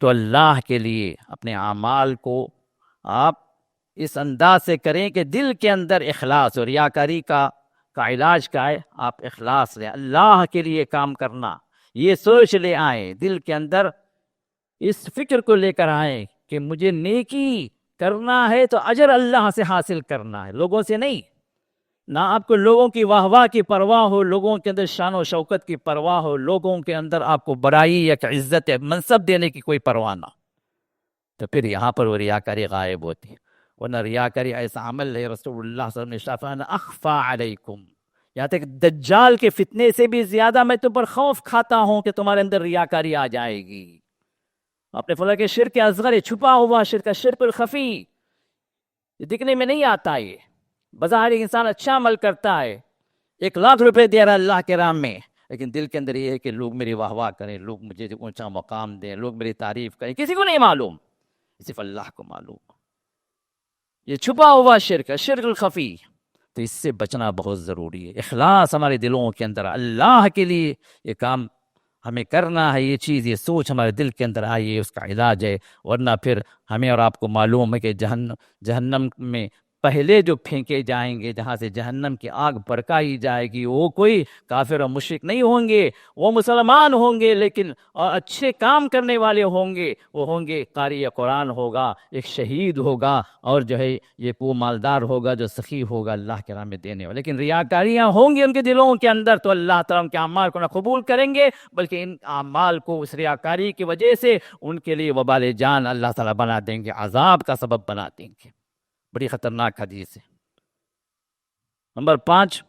تو اللہ کے لیے اپنے اعمال کو آپ اس انداز سے کریں کہ دل کے اندر اخلاص. اور ریاکاری کا علاج کیا ہے؟ آپ اخلاص لیں، اللہ کے لیے کام کرنا، یہ سوچ لے آئیں دل کے اندر، اس فکر کو لے کر آئیں کہ مجھے نیکی کرنا ہے تو اجر اللہ سے حاصل کرنا ہے، لوگوں سے نہیں. نہ آپ کو لوگوں کی واہ واہ کی پرواہ ہو، لوگوں کے اندر شان و شوکت کی پرواہ ہو، لوگوں کے اندر آپ کو بڑائی یا عزت یا منصب دینے کی کوئی پرواہ نہ، تو پھر یہاں پر وہ ریاکاری غائب ہوتی ہے. ورنہ ریاکاری ایسا عمل ہے، رسول اللہ صلی اللہ علیہ وسلم نے اخفا علیکم، یہاں تک دجال کے فتنے سے بھی زیادہ میں تم پر خوف کھاتا ہوں کہ تمہارے اندر ریاکاری آ جائے گی. آپ نے فرمایا کہ شرک اصغر چھپا ہوا شرک، شرک الخفی، یہ دکھنے میں نہیں آتا. یہ بظاہر انسان اچھا عمل کرتا ہے، 1,00,000 روپے دے رہا ہے اللہ کے راہ میں، لیکن دل کے اندر یہ ہے کہ لوگ میری واہ واہ کریں، لوگ مجھے اونچا مقام دیں، لوگ میری تعریف کریں. کسی کو نہیں معلوم، صرف اللہ کو معلوم. یہ چھپا ہوا شرک ہے، شرک الخفی. تو اس سے بچنا بہت ضروری ہے. اخلاص ہمارے دلوں کے اندر، اللہ کے لیے یہ کام ہمیں کرنا ہے، یہ چیز، یہ سوچ ہمارے دل کے اندر آئی ہے، اس کا علاج ہے. ورنہ پھر ہمیں اور آپ کو معلوم ہے کہ جہنم میں پہلے جو پھینکے جائیں گے جہاں سے جہنم کی آگ بھڑکائی جائے گی، وہ کوئی کافر اور مشرک نہیں ہوں گے، وہ مسلمان ہوں گے لیکن اچھے کام کرنے والے ہوں گے، وہ ہوں گے قاری قرآن ہوگا، ایک شہید ہوگا، اور جو ہے یہ وہ مالدار ہوگا جو سخی ہوگا اللہ کے راہ میں دینے والا۔ لیکن ریاکاریاں ہوں گی ان کے دلوں کے اندر تو اللہ تعالیٰ ان کے اعمال کو نہ قبول کریں گے، بلکہ ان اعمال کو اس ریاکاری کی وجہ سے ان کے لیے وبال جان اللہ تعالیٰ بنا دیں گے، عذاب کا سبب بنا دیں گے۔ بڑی خطرناک حدیث ہے۔ نمبر 5،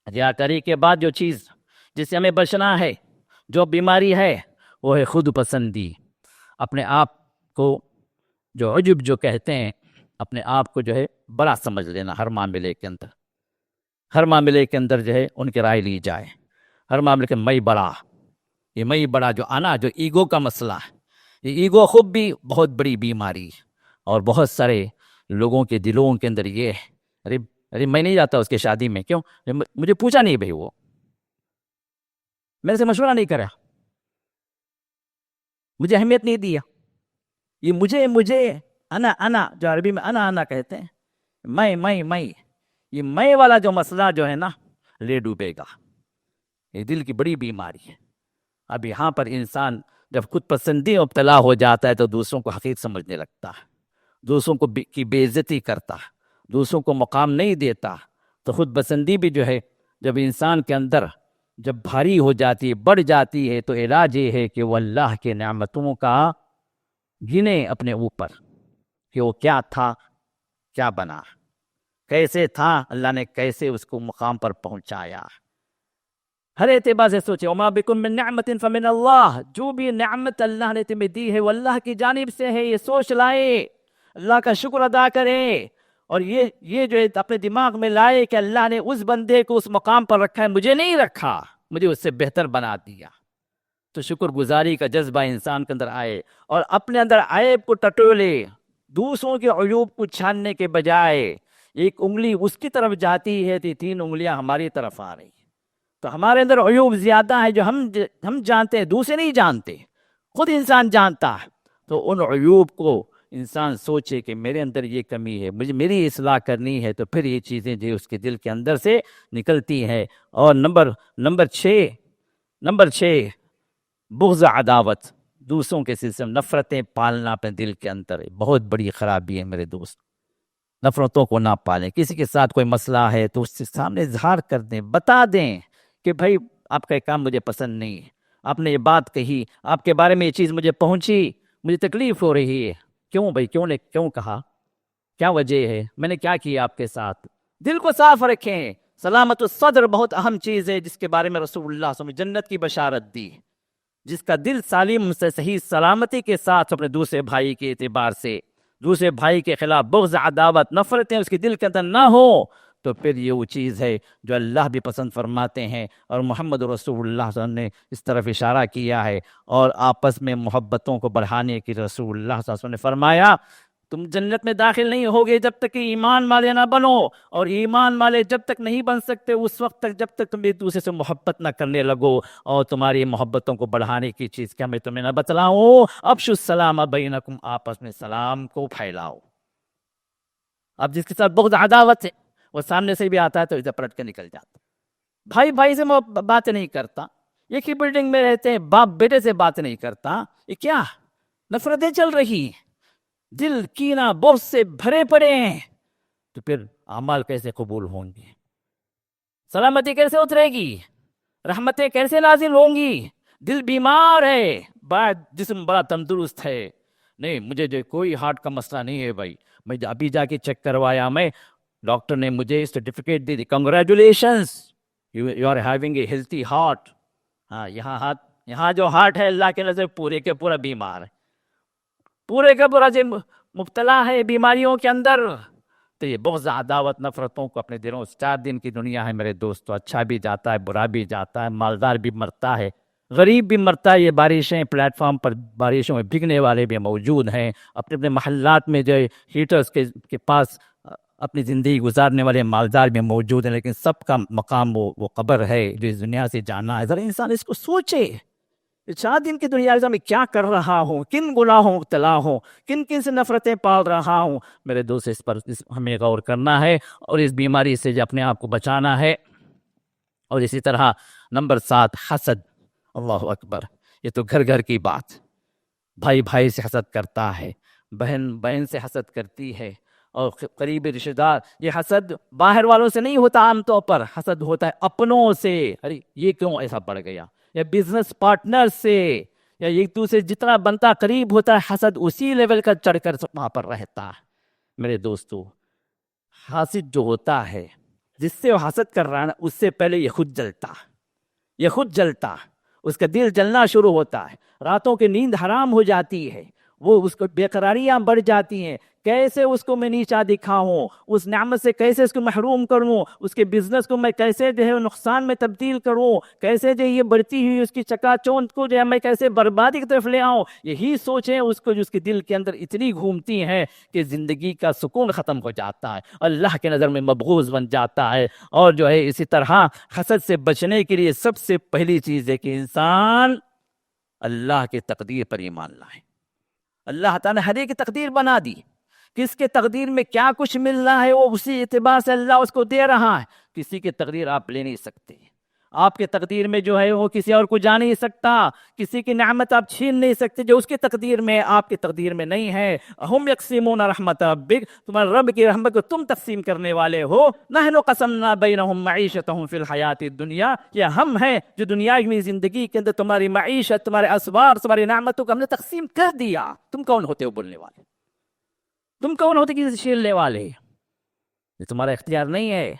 ریاکاری کے بعد جو چیز جس سے ہمیں بچنا ہے، جو بیماری ہے، وہ ہے خود پسندی، اپنے آپ کو جو عجب جو کہتے ہیں، اپنے آپ کو جو ہے بڑا سمجھ لینا۔ ہر معاملے کے اندر جو ہے ان کی رائے لی جائے، ہر معاملے کے میں بڑا، یہ میں بڑا جو انا، جو ایگو کا مسئلہ ہے، یہ ایگو خود بھی بہت بڑی بیماری ہے، اور بہت سارے لوگوں کے دلوں کے اندر یہ ہے، ارے میں نہیں جاتا اس کے شادی میں، کیوں؟ مجھے پوچھا نہیں بھائی، وہ میرے سے مشورہ نہیں کرا، مجھے اہمیت نہیں دیا، یہ مجھے انا جو عربی میں انا کہتے ہیں، میں یہ میں والا جو مسئلہ جو ہے نا لے ڈوبے گا، یہ دل کی بڑی بیماری ہے۔ اب یہاں پر انسان جب خود پسندی مبتلا ہو جاتا ہے تو دوسروں کو حقیر سمجھنے لگتا ہے، دوسروں کو کی بے عزتی کرتا، دوسروں کو مقام نہیں دیتا۔ تو خود پسندی بھی جو ہے جب انسان کے اندر جب بھاری ہو جاتی ہے، بڑھ جاتی ہے، تو علاج یہ ہے کہ وہ اللہ کے نعمتوں کا گنے اپنے اوپر کہ وہ کیا تھا، کیا بنا، کیسے تھا، اللہ نے کیسے اس کو مقام پر پہنچایا۔ ہر اعتبار سے سوچے، وما بکم من نعمت فمن اللہ، جو بھی نعمت اللہ نے تمہیں دی ہے وہ اللہ کی جانب سے ہے، یہ سوچ لائے، اللہ کا شکر ادا کرے، اور یہ جو ہے اپنے دماغ میں لائے کہ اللہ نے اس بندے کو اس مقام پر رکھا ہے، مجھے نہیں رکھا، مجھے اس سے بہتر بنا دیا۔ تو شکر گزاری کا جذبہ انسان کے اندر آئے، اور اپنے اندر عیب کو ٹٹولے، دوسروں کے عیوب کو چھاننے کے بجائے ایک انگلی اس کی طرف جاتی ہے تو 3 انگلیاں ہماری طرف آ رہی۔ تو ہمارے اندر عیوب زیادہ ہے جو ہم جانتے ہیں، دوسرے نہیں جانتے، خود انسان جانتا ہے۔ تو ان عیوب کو انسان سوچے کہ میرے اندر یہ کمی ہے، مجھے میری اصلاح کرنی ہے، تو پھر یہ چیزیں جو اس کے دل کے اندر سے نکلتی ہیں۔ اور نمبر 6 بغض عداوت، دوسروں کے سلسلے میں نفرتیں پالنا اپنے دل کے اندر ہے، بہت بڑی خرابی ہے میرے دوست۔ نفرتوں کو نہ پالیں، کسی کے ساتھ کوئی مسئلہ ہے تو اس کے سامنے اظہار کر دیں، بتا دیں کہ بھائی آپ کا یہ کام مجھے پسند نہیں ہے، آپ نے یہ بات کہی، آپ کے بارے میں یہ چیز مجھے پہنچی، مجھے تکلیف ہو رہی ہے، کیوں بھائی، کیوں کہا، کیا وجہ ہے، میں نے کیا کیا آپ کے ساتھ۔ دل کو صاف رکھیں، سلامت الصدر بہت اہم چیز ہے، جس کے بارے میں رسول اللہ صلی اللہ علیہ وسلم نے جنت کی بشارت دی۔ جس کا دل سالم سے صحیح سلامتی کے ساتھ اپنے دوسرے بھائی کے اعتبار سے، دوسرے بھائی کے خلاف بغض عداوت نفرتیں اس کے دل کے اندر نہ ہو، تو پھر یہ وہ چیز ہے جو اللہ بھی پسند فرماتے ہیں، اور محمد رسول اللہ صلی اللہ علیہ وسلم نے اس طرف اشارہ کیا ہے۔ اور آپس میں محبتوں کو بڑھانے کی رسول اللہ صلی اللہ علیہ وسلم نے فرمایا، تم جنت میں داخل نہیں ہوگے جب تک کہ ایمان والے نہ بنو، اور ایمان والے جب تک نہیں بن سکتے اس وقت تک جب تک تم ایک دوسرے سے محبت نہ کرنے لگو۔ اور تمہاری محبتوں کو بڑھانے کی چیز کیا میں تمہیں نہ بتلاؤں؟ افشوا السلام بینکم، آپس میں سلام کو پھیلاؤ۔ اب جس کے ساتھ بغض عداوت ہے، وہ سامنے سے بھی آتا ہے تو ادھر پلٹ کے نکل جاتا، بھائی سے بات نہیں کرتا، ایک ہی بلڈنگ میں رہتے ہیں، باپ بیٹے سے بات نہیں کرتا، یہ کیا نفرتیں چل رہی ہیں، دل کینہ بغض سے بھرے پڑے ہیں، تو پھر اعمال کیسے قبول ہوں گے؟ سلامتی کیسے اترے گی؟ رحمتیں کیسے نازل ہوں گی؟ دل بیمار ہے، جسم بڑا تندرست ہے، نہیں مجھے جو کوئی ہارٹ کا مسئلہ نہیں ہے بھائی، میں ابھی جا کے چیک کروایا، میں ڈاکٹر نے مجھے سرٹیفکیٹ دی، congratulations you are having a healthy heart. ہاں، یہاں جو ہارٹ ہے اللہ کے نظر پورے کے پورا بیمار ہے، پورے کا پورا مبتلا ہے بیماریوں کے اندر۔ تو یہ بغض عداوت نفرتوں کو اپنے دلوں، 4 دن کی دنیا ہے میرے دوستو، اچھا بھی جاتا ہے، برا بھی جاتا ہے، مالدار بھی مرتا ہے، غریب بھی مرتا ہے، یہ بارشیں پلیٹ فارم پر بارشوں میں بھگنے والے بھی موجود ہیں، اپنے محلات میں جو ہیٹرز کے پاس اپنی زندگی گزارنے والے مالدار بھی موجود ہیں، لیکن سب کا مقام وہ قبر ہے جو اس دنیا سے جانا ہے۔ ذرا انسان اس کو سوچے، 4 دن کی دنیا میں کیا کر رہا ہوں، کن گناہوں مبتلا ہوں، کن کن سے نفرتیں پال رہا ہوں. میرے دوست اس پر ہمیں غور کرنا ہے اور اس بیماری سے جو اپنے آپ کو بچانا ہے. اور اسی طرح نمبر 7 حسد. اللہ اکبر، یہ تو گھر گھر کی بات. بھائی بھائی سے حسد کرتا ہے، بہن بہن سے حسد کرتی ہے، اور قریبی رشتہ دار. یہ حسد باہر والوں سے نہیں ہوتا، عام طور پر حسد ہوتا ہے اپنوں سے. ارے یہ کیوں ایسا بڑھ گیا، یا بزنس پارٹنر سے، یا ایک دوسرے جتنا بنتا قریب ہوتا ہے حسد اسی لیول کا چڑھ کر وہاں پر رہتا ہے. میرے دوستو، حاسد جو ہوتا ہے، جس سے وہ حسد کر رہا ہے نا، اس سے پہلے یہ خود جلتا، اس کا دل جلنا شروع ہوتا ہے، راتوں کی نیند حرام ہو جاتی ہے، وہ اس کو بے قراریاں بڑھ جاتی ہیں. کیسے اس کو میں نیچا دکھاؤں، اس نعمت سے کیسے اس کو محروم کروں، اس کے بزنس کو میں کیسے جو ہے نقصان میں تبدیل کروں، کیسے جو یہ بڑھتی ہوئی اس کی چکا چوند کو جو ہے میں کیسے بربادی کی طرف لے آؤں. یہی سوچیں اس کو جو اس کے دل کے اندر اتنی گھومتی ہیں کہ زندگی کا سکون ختم ہو جاتا ہے، اللہ کے نظر میں مبغوض بن جاتا ہے. اور جو ہے اسی طرح حسد سے بچنے کے لیے سب سے پہلی چیز ہے کہ انسان اللہ کی تقدیر پر ایمان لائے. اللہ تعالیٰ نے ہر ایک کی تقدیر بنا دی، کس کے تقدیر میں کیا کچھ مل رہا ہے وہ اسی اعتبار سے اللہ اس کو دے رہا ہے. کسی کی تقدیر آپ لے نہیں سکتے، آپ کے تقدیر میں جو ہے وہ کسی اور کو جا نہیں سکتا، کسی کی نعمت آپ چھین نہیں سکتے جو اس کی تقدیر میں آپ کی تقدیر میں نہیں ہے. ہم یقسمون رحمت ربک، تمہارے رب کی رحمت کو تم تقسیم کرنے والے ہو. نحن قسمنا بینہم معیشتہم فی الحیات الدنیا، یہ ہم ہیں جو دنیاوی زندگی کے اندر تمہاری معیشت، تمہارے اسباب، تمہاری نعمتوں کو ہم نے تقسیم کر دیا. تم کون ہوتے ہو بولنے والے؟ تم کون ہوتے کسی چھیلنے والے؟ یہ تمہارا اختیار نہیں ہے.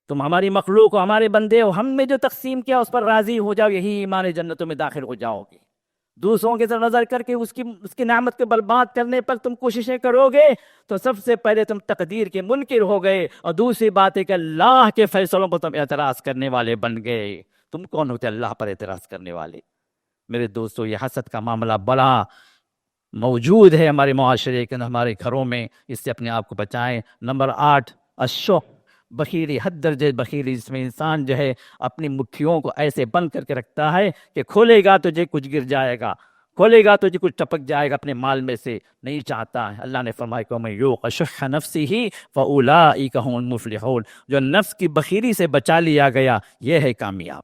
تم ہماری مخلوق ہو، ہمارے بندے ہو، ہم نے جو تقسیم کیا اس پر راضی ہو جاؤ، یہی ایمان جنتوں میں داخل ہو جاؤ گے. دوسروں کی طرف نظر کر کے اس کی نعمت کو برباد کرنے پر تم کوششیں کرو گے تو سب سے پہلے تم تقدیر کے منکر ہو گئے، اور دوسری بات ہے کہ اللہ کے فیصلوں پر تم اعتراض کرنے والے بن گئے. تم کون ہوتے اللہ پر اعتراض کرنے والے؟ میرے دوستو، یہ حسد کا معاملہ بڑا موجود ہے ہمارے معاشرے کے اندر، ہمارے گھروں میں. اس سے اپنے آپ کو بچائیں. نمبر 8 الشح، بخیلی، حد درجے بخیلی، جس میں انسان جو ہے اپنی مٹھیوں کو ایسے بند کر کے رکھتا ہے کہ کھولے گا تو کچھ گر جائے گا، کھولے گا تو کچھ ٹپک جائے گا اپنے مال میں سے. نہیں چاہتا ہے. اللہ نے فرمایا کہ وَمَن یُوقَ شُحَّ نَفْسِهِ فَأُولَٰئِکَ هُمُ الْمُفْلِحُونَ، جو نفس کی بخیلی سے بچا لیا گیا یہ ہے کامیاب.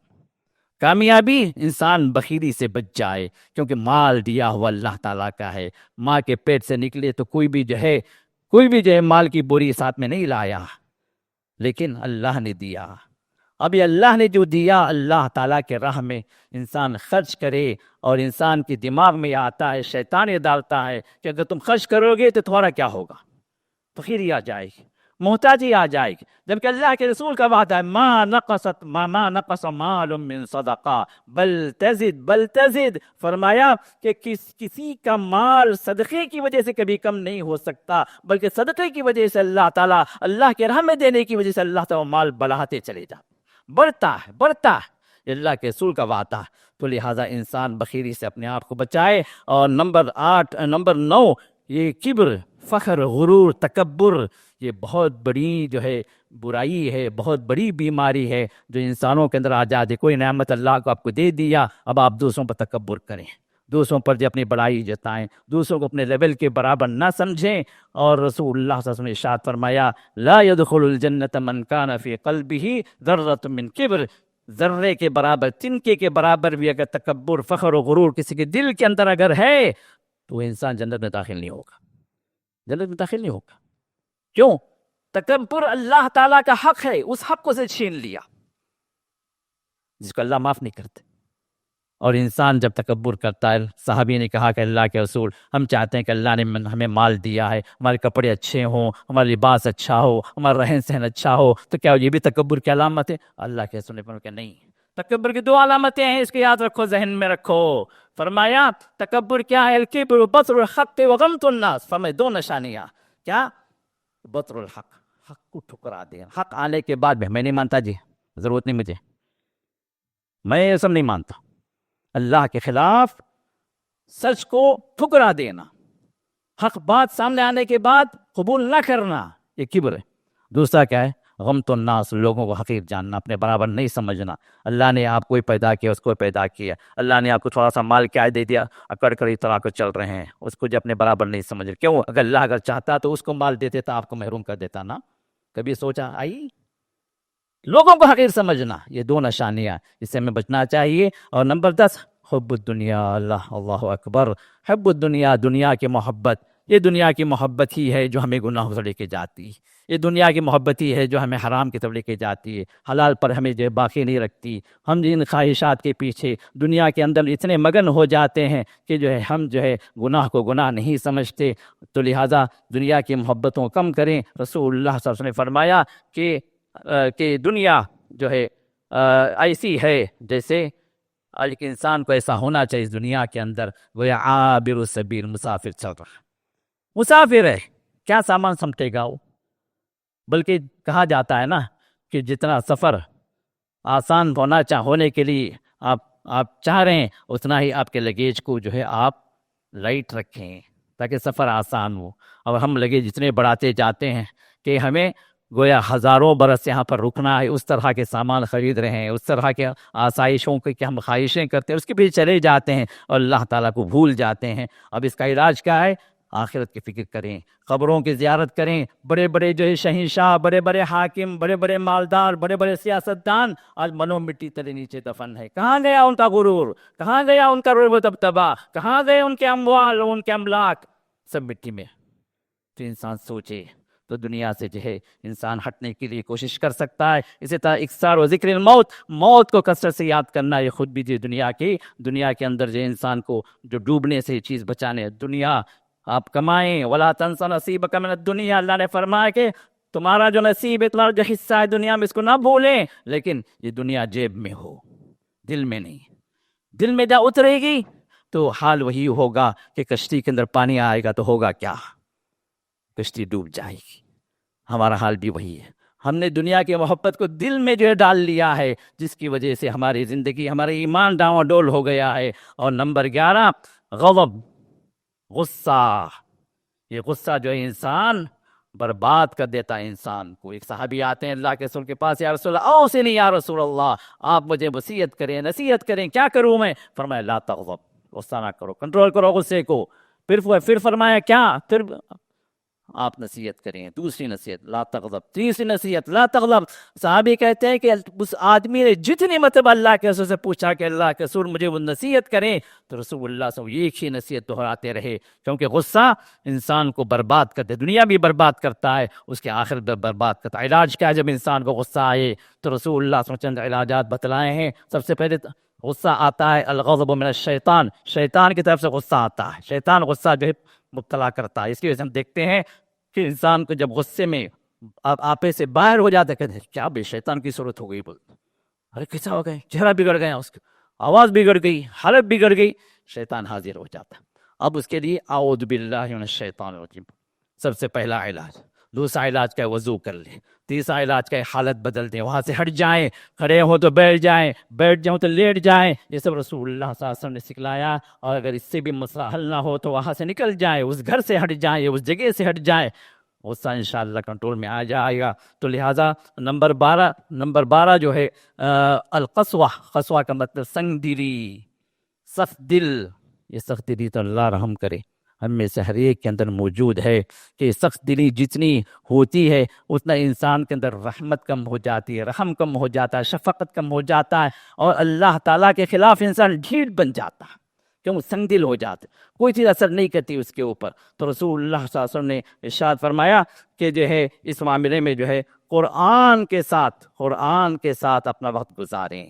کامیابی انسان بخیلی سے بچ جائے، کیونکہ مال دیا ہوا اللہ تعالیٰ کا ہے. ماں کے پیٹ سے نکلے تو کوئی بھی جو ہے مال کی بوری ساتھ میں نہیں لایا، لیکن اللہ نے دیا. اب یہ اللہ نے جو دیا، اللہ تعالیٰ کے راہ میں انسان خرچ کرے. اور انسان کے دماغ میں آتا ہے، شیطان یہ ڈالتا ہے کہ اگر تم خرچ کرو گے تو تمہارا کیا ہوگا؟ فقیری آ جائے گی، محتاجی آ جائے گی. جبکہ اللہ کے رسول کا وعدہ ہے ما نقص مال من صدقہ بل تزد. فرمایا کہ کسی کا مال صدقے کی وجہ سے کبھی کم نہیں ہو سکتا، بلکہ صدقے کی وجہ سے اللہ تعالیٰ، اللہ کے راہ میں دینے کی وجہ سے اللہ تعالیٰ مال بڑھاتے چلے جاتے، بڑھتا ہے. اللہ کے رسول کا وعدہ. تو لہٰذا انسان بخیلی سے اپنے آپ کو بچائے. اور نمبر 9 یہ کبر، فخر، غرور، تکبر، یہ بہت بڑی جو ہے برائی ہے، بہت بڑی بیماری ہے جو انسانوں کے اندر آ جاتی. کوئی نعمت اللہ کو آپ کو دے دیا، اب آپ دوسروں پر تکبر کریں، دوسروں پر جو اپنی بڑائی جتائیں، دوسروں کو اپنے لیول کے برابر نہ سمجھیں. اور رسول اللہ صلی اللہ علیہ وسلم نے ارشاد فرمایا لا يدخل الجنت من كان في قلبه ذرة من کبر، ذرے کے برابر، تنکے کے برابر بھی اگر تکبر، فخر و غرور کسی کے دل کے اندر اگر ہے تو وہ انسان جنت میں داخل نہیں ہوگا. کیوں؟ تکبر اللہ تعالیٰ کا حق ہے، اس حق کو سے چھین لیا جس کو اللہ معاف نہیں کرتے. اور انسان جب تکبر کرتا ہے، صحابی نے کہا کہ اللہ کے رسول، ہم چاہتے ہیں کہ اللہ نے ہمیں مال دیا ہے، ہمارے کپڑے اچھے ہوں، ہمارا لباس اچھا ہو، ہمارا رہن سہن اچھا ہو، تو کیا یہ بھی تکبر کی علامت ہے؟ اللہ کے رسول نے فرمایا کہ نہیں، تکبر کی 2 علامتیں ہیں، اس کو یاد رکھو، ذہن میں رکھو. فرمایا تکبر کیا ہے؟ الکبر بطر الحق وغمط الناس. فرمایا 2 نشانیاں. کیا؟ بطر الحق، حق کو ٹھکرا دے. حق آنے کے بعد بھی میں نہیں مانتا جی، ضرورت نہیں مجھے، میں یہ سب نہیں مانتا. اللہ کے خلاف سچ کو ٹھکرا دینا، حق بات سامنے آنے کے بعد قبول نہ کرنا، یہ کبر ہے. دوسرا کیا ہے؟ غم تو الناس، لوگوں کو حقیر جاننا، اپنے برابر نہیں سمجھنا۔ اللہ نے آپ کو پیدا کیا، اس کو پیدا کیا، اللہ نے آپ کو تھوڑا سا مال کیا دے دیا، اکڑ کر طرح کو چل رہے ہیں، اس کو جو اپنے برابر نہیں سمجھ رہے۔ کیوں؟ اگر اللہ چاہتا تو اس کو مال دیتے تو آپ کو محروم کر دیتا نا؟ کبھی سوچا آئی؟ لوگوں کو حقیر سمجھنا، یہ دو نشانیاں، اس سے ہمیں بچنا چاہیے۔ اور نمبر 10، حب الدنیا، اللہ اکبر، حب الدنیا، دنیا کی محبت۔ یہ دنیا کی محبت ہی ہے جو ہمیں گناہوں سے لے کے جاتی ہے، یہ دنیا کی محبت ہی ہے جو ہمیں حرام کی طرف لے کے جاتی ہے، حلال پر ہمیں جو ہے باقی نہیں رکھتی۔ ہم جن خواہشات کے پیچھے دنیا کے اندر اتنے مگن ہو جاتے ہیں کہ جو ہے ہم جو ہے گناہ کو گناہ نہیں سمجھتے۔ تو لہٰذا دنیا کی محبتوں کم کریں۔ رسول اللہ صلی اللہ علیہ وسلم نے فرمایا کہ دنیا جو ہے ایسی ہے جیسے ایک انسان کو ایسا ہونا چاہیے اس دنیا کے اندر گویا عابر السبیل، مسافر چل رہا، مسافر ہے، کیا سامان سمٹے گا وہ؟ بلکہ کہا جاتا ہے نا کہ جتنا سفر آسان ہونے کے لیے آپ چاہ رہے ہیں، اتنا ہی آپ کے لگیج کو جو ہے آپ لائٹ رکھیں تاکہ سفر آسان ہو۔ اور ہم لگیج اتنے بڑھاتے جاتے ہیں کہ ہمیں گویا ہزاروں برس یہاں پر رکنا ہے، اس طرح کے سامان خرید رہے ہیں، اس طرح کے آسائشوں کی ہم خواہشیں کرتے ہیں، اس کے پیچھے چلے جاتے ہیں اور اللہ تعالیٰ کو بھول جاتے ہیں۔ اب اس کا علاج کیا ہے؟ آخرت کی فکر کریں، قبروں کی زیارت کریں۔ بڑے بڑے جو ہے شہنشاہ، بڑے بڑے حاکم، بڑے بڑے مالدار، بڑے بڑے سیاستدان آج منو مٹی تلے نیچے دفن ہے۔ کہاں گیا ان کا غرور؟ کہاں گیا ان کا رعب و دبدبہ؟ کہاں گئے ان کے اموال، ان کے املاک؟ سب مٹی میں۔ تو انسان سوچے تو دنیا سے جو ہے انسان ہٹنے کے لیے کوشش کر سکتا ہے۔ اسی طرح اکثار و ذکر الموت، موت کو کثرت سے یاد کرنا، یہ خود بھی جو دنیا کے اندر جو انسان کو جو ڈوبنے سے یہ چیز بچانے۔ دنیا آپ کمائیں، ولا تنس نصیبک من الدنیا، اللہ نے فرمایا کہ تمہارا جو نصیب ہے، تمہارا جو حصہ ہے دنیا میں، اس کو نہ بھولیں، لیکن یہ دنیا جیب میں ہو، دل میں نہیں۔ دل میں جا اترے گی تو حال وہی ہوگا کہ کشتی کے اندر پانی آئے گا تو ہوگا کیا؟ کشتی ڈوب جائے گی۔ ہمارا حال بھی وہی ہے، ہم نے دنیا کی محبت کو دل میں جو ہے ڈال لیا ہے، جس کی وجہ سے ہماری زندگی، ہمارا ایمان ڈاواڈول ہو گیا ہے۔ اور نمبر 11، غضب، غصہ۔ یہ غصہ جو ہے انسان برباد کر دیتا ہے انسان کو۔ ایک صحابی آتے ہیں اللہ کے رسول کے پاس، یا رسول اللہ اوصنی یا رسول اللہ، آپ مجھے وصیت کریں، نصیحت کریں، کیا کروں میں؟ فرمایا لا تغضب، غصہ نہ کرو، کنٹرول کرو غصے کو۔ پھر فرمایا کیا؟ پھر آپ نصیحت کریں، دوسری نصیحت لا تغضب، تیسری نصیحت لا تغضب۔ صحابی کہتے ہیں کہ اس آدمی نے جتنی مرتبہ اللہ کے رسول سے پوچھا کہ اللہ کے رسول مجھے وہ نصیحت کریں، تو رسول اللہ صلی اللہ علیہ وسلم ایک ہی نصیحت دہراتے رہے، کیونکہ غصہ انسان کو برباد کرتا ہے، دنیا بھی برباد کرتا ہے، اس کے آخرت بھی برباد کرتا ہے۔ علاج کیا ہے جب انسان کو غصہ آئے؟ تو رسول اللہ صلی اللہ علیہ وسلم چند علاجات بتلائے ہیں۔ سب سے پہلے غصہ آتا ہے الغضب من الشیطان، شیطان کی طرف سے غصہ آتا ہے، شیطان غصہ جو ہے مبتلا کرتا ہے۔ اس کی وجہ سے ہم دیکھتے ہیں کہ انسان کو جب غصے میں آپے سے باہر ہو جاتا ہے، کہتے ہیں کیا بے شیطان کی صورت ہو گئی، بول ارے کیسا ہو گئے، چہرہ بگڑ گیا، اس کی آواز بگڑ گئی، حالت بگڑ گئی، شیطان حاضر ہو جاتا۔ اب اس کے لیے اعوذ باللہ من الشیطان الرجیم سب سے پہلا علاج۔ دوسرا علاج کا وضو کر لیں۔ تیسرا علاج کا حالت بدل دیں، وہاں سے ہٹ جائیں، کھڑے ہوں تو بیٹھ جائیں، بیٹھ جاؤں تو لیٹ جائیں۔ یہ سب رسول اللہ صلی اللہ علیہ وسلم نے سکھلایا۔ اور اگر اس سے بھی مسئلہ حل نہ ہو تو وہاں سے نکل جائیں، اس گھر سے ہٹ جائیں، اس جگہ سے ہٹ جائیں، غصہ انشاءاللہ کنٹرول میں آ جائے گا۔ تو لہٰذا نمبر 12 جو ہے القسوہ، قسوہ کا مطلب سنگ دلی، سخت دل۔ یہ سخت دلی تو اللہ رحم کرے، ہم میں سے ہر ایک کے اندر موجود ہے کہ سخت دلی جتنی ہوتی ہے اتنا انسان کے اندر رحمت کم ہو جاتی ہے، رحم کم ہو جاتا ہے، شفقت کم ہو جاتا ہے، اور اللہ تعالیٰ کے خلاف انسان ڈھیٹ بن جاتا ہے، کیوں؟ سنگ دل ہو جاتے، کوئی چیز اثر نہیں کرتی اس کے اوپر۔ تو رسول اللہ صلی اللہ علیہ وسلم نے ارشاد فرمایا کہ جو ہے اس معاملے میں جو ہے قرآن کے ساتھ اپنا وقت گزاریں۔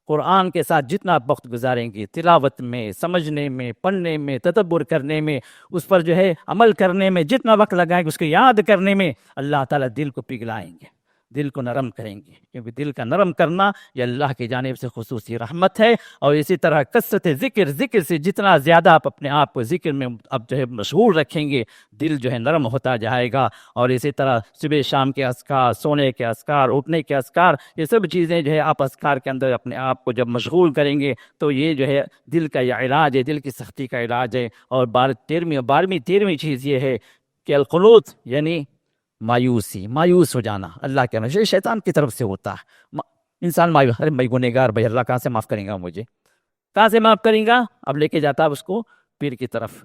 قرآن کے ساتھ جتنا وقت گزاریں گے، تلاوت میں، سمجھنے میں، پڑھنے میں، تدبر کرنے میں، اس پر جو ہے عمل کرنے میں جتنا وقت لگائیں گے، اس کو یاد کرنے میں، اللہ تعالیٰ دل کو پگھلائیں گے، دل کو نرم کریں گے، کیونکہ دل کا نرم کرنا یہ اللہ کی جانب سے خصوصی رحمت ہے۔ اور اسی طرح کثرت ذکر سے جتنا زیادہ آپ اپنے آپ کو ذکر میں اب جو ہے مشغول رکھیں گے، دل جو ہے نرم ہوتا جائے گا۔ اور اسی طرح صبح شام کے اذکار، سونے کے اذکار، اٹھنے کے اذکار، یہ سب چیزیں جو ہے آپ اذکار کے اندر اپنے آپ کو جب مشغول کریں گے تو یہ جو ہے دل کا یہ علاج ہے، دل کی سختی کا علاج ہے۔ اور 12ویں چیز یہ ہے کہ القنوت، یعنی مایوس ہو جانا اللہ کے نام شیطان کی طرف سے ہوتا ہے. انسان مایوس، ارے میں گنہگار بھائی، اللہ کہاں سے معاف کریں گا مجھے، کہاں سے معاف کریں گا. اب لے کے جاتا ہے اس کو پیر کی طرف،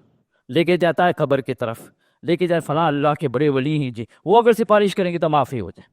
لے کے جاتا ہے قبر کی طرف، لے کے جائے فلاں اللہ کے بڑے ولی ہیں جی، وہ اگر سفارش کریں گے تو معافی ہو جائے.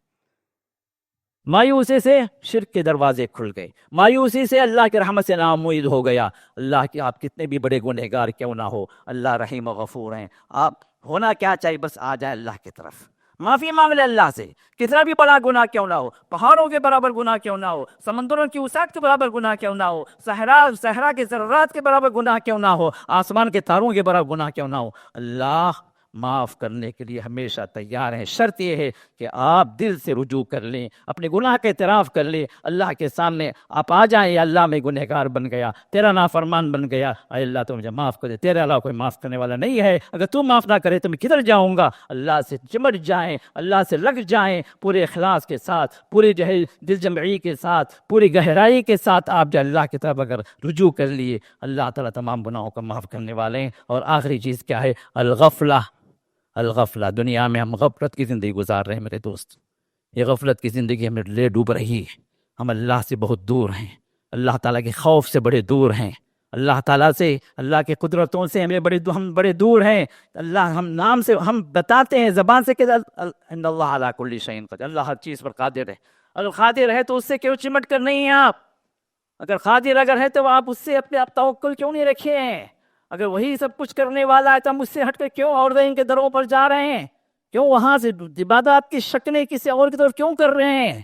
مایوسی سے شرک کے دروازے کھل گئے، مایوسی سے اللہ کی رحمت سے ناامید ہو گیا. اللہ کی آپ کتنے بھی بڑے گنہگار کیوں نہ ہو، اللہ رحیم و غفور ہیں. آپ ہونا کیا چاہیے، بس آ جائے اللہ کی طرف، معافی مانگ لے اللہ سے. کتنا بھی بڑا گناہ کیوں نہ ہو، پہاڑوں کے برابر گناہ کیوں نہ ہو، سمندروں کی وسعت کے برابر گناہ کیوں نہ ہو، صحرا کے ذرات کے برابر گناہ کیوں نہ ہو، آسمان کے تاروں کے برابر گناہ کیوں نہ ہو، اللہ معاف کرنے کے لیے ہمیشہ تیار ہیں. شرط یہ ہے کہ آپ دل سے رجوع کر لیں، اپنے گناہ کا اعتراف کر لیں، اللہ کے سامنے آپ آ جائیں. یا اللہ میں گنہگار بن گیا، تیرا نافرمان بن گیا، اے اللہ تو مجھے معاف کر دے، تیرے علاوہ کوئی معاف کرنے والا نہیں ہے، اگر تو معاف نہ کرے تو میں کدھر جاؤں گا. اللہ سے چمٹ جائیں، اللہ سے لگ جائیں پورے اخلاص کے ساتھ، پورے جو ہے دل جمعی کے ساتھ، پوری گہرائی کے ساتھ. آپ جو اللہ کی طرف اگر رجوع کر لیے، اللہ تعالیٰ تمام گناہوں کو معاف کرنے والے ہیں. اور آخری چیز کیا ہے، الغفلہ. دنیا میں ہم غفلت کی زندگی گزار رہے ہیں میرے دوست، یہ غفلت کی زندگی ہمیں لے ڈوب رہی ہے. ہم اللہ سے بہت دور ہیں، اللہ تعالیٰ کے خوف سے بڑے دور ہیں، اللہ تعالیٰ سے، اللہ کے قدرتوں سے ہم بڑے دور ہیں. اللہ ہم نام سے ہم بتاتے ہیں زبان سے کہ ان اللہ علی کل شیء قدیر، اللہ ہر چیز پر قادر ہے. اگر قادر ہے تو اس سے کیوں چمٹ کر نہیں ہیں آپ؟ اگر قادر اگر ہے تو آپ اس سے اپنے آپ توکل کیوں نہیں رکھے ہیں؟ اگر وہی سب کچھ کرنے والا ہے تو ہم اس سے ہٹ کر کیوں اور ان کے دروں پر جا رہے ہیں؟ کیوں وہاں سے عبادات کی شکلیں کسی اور کی طرف کیوں کر رہے ہیں؟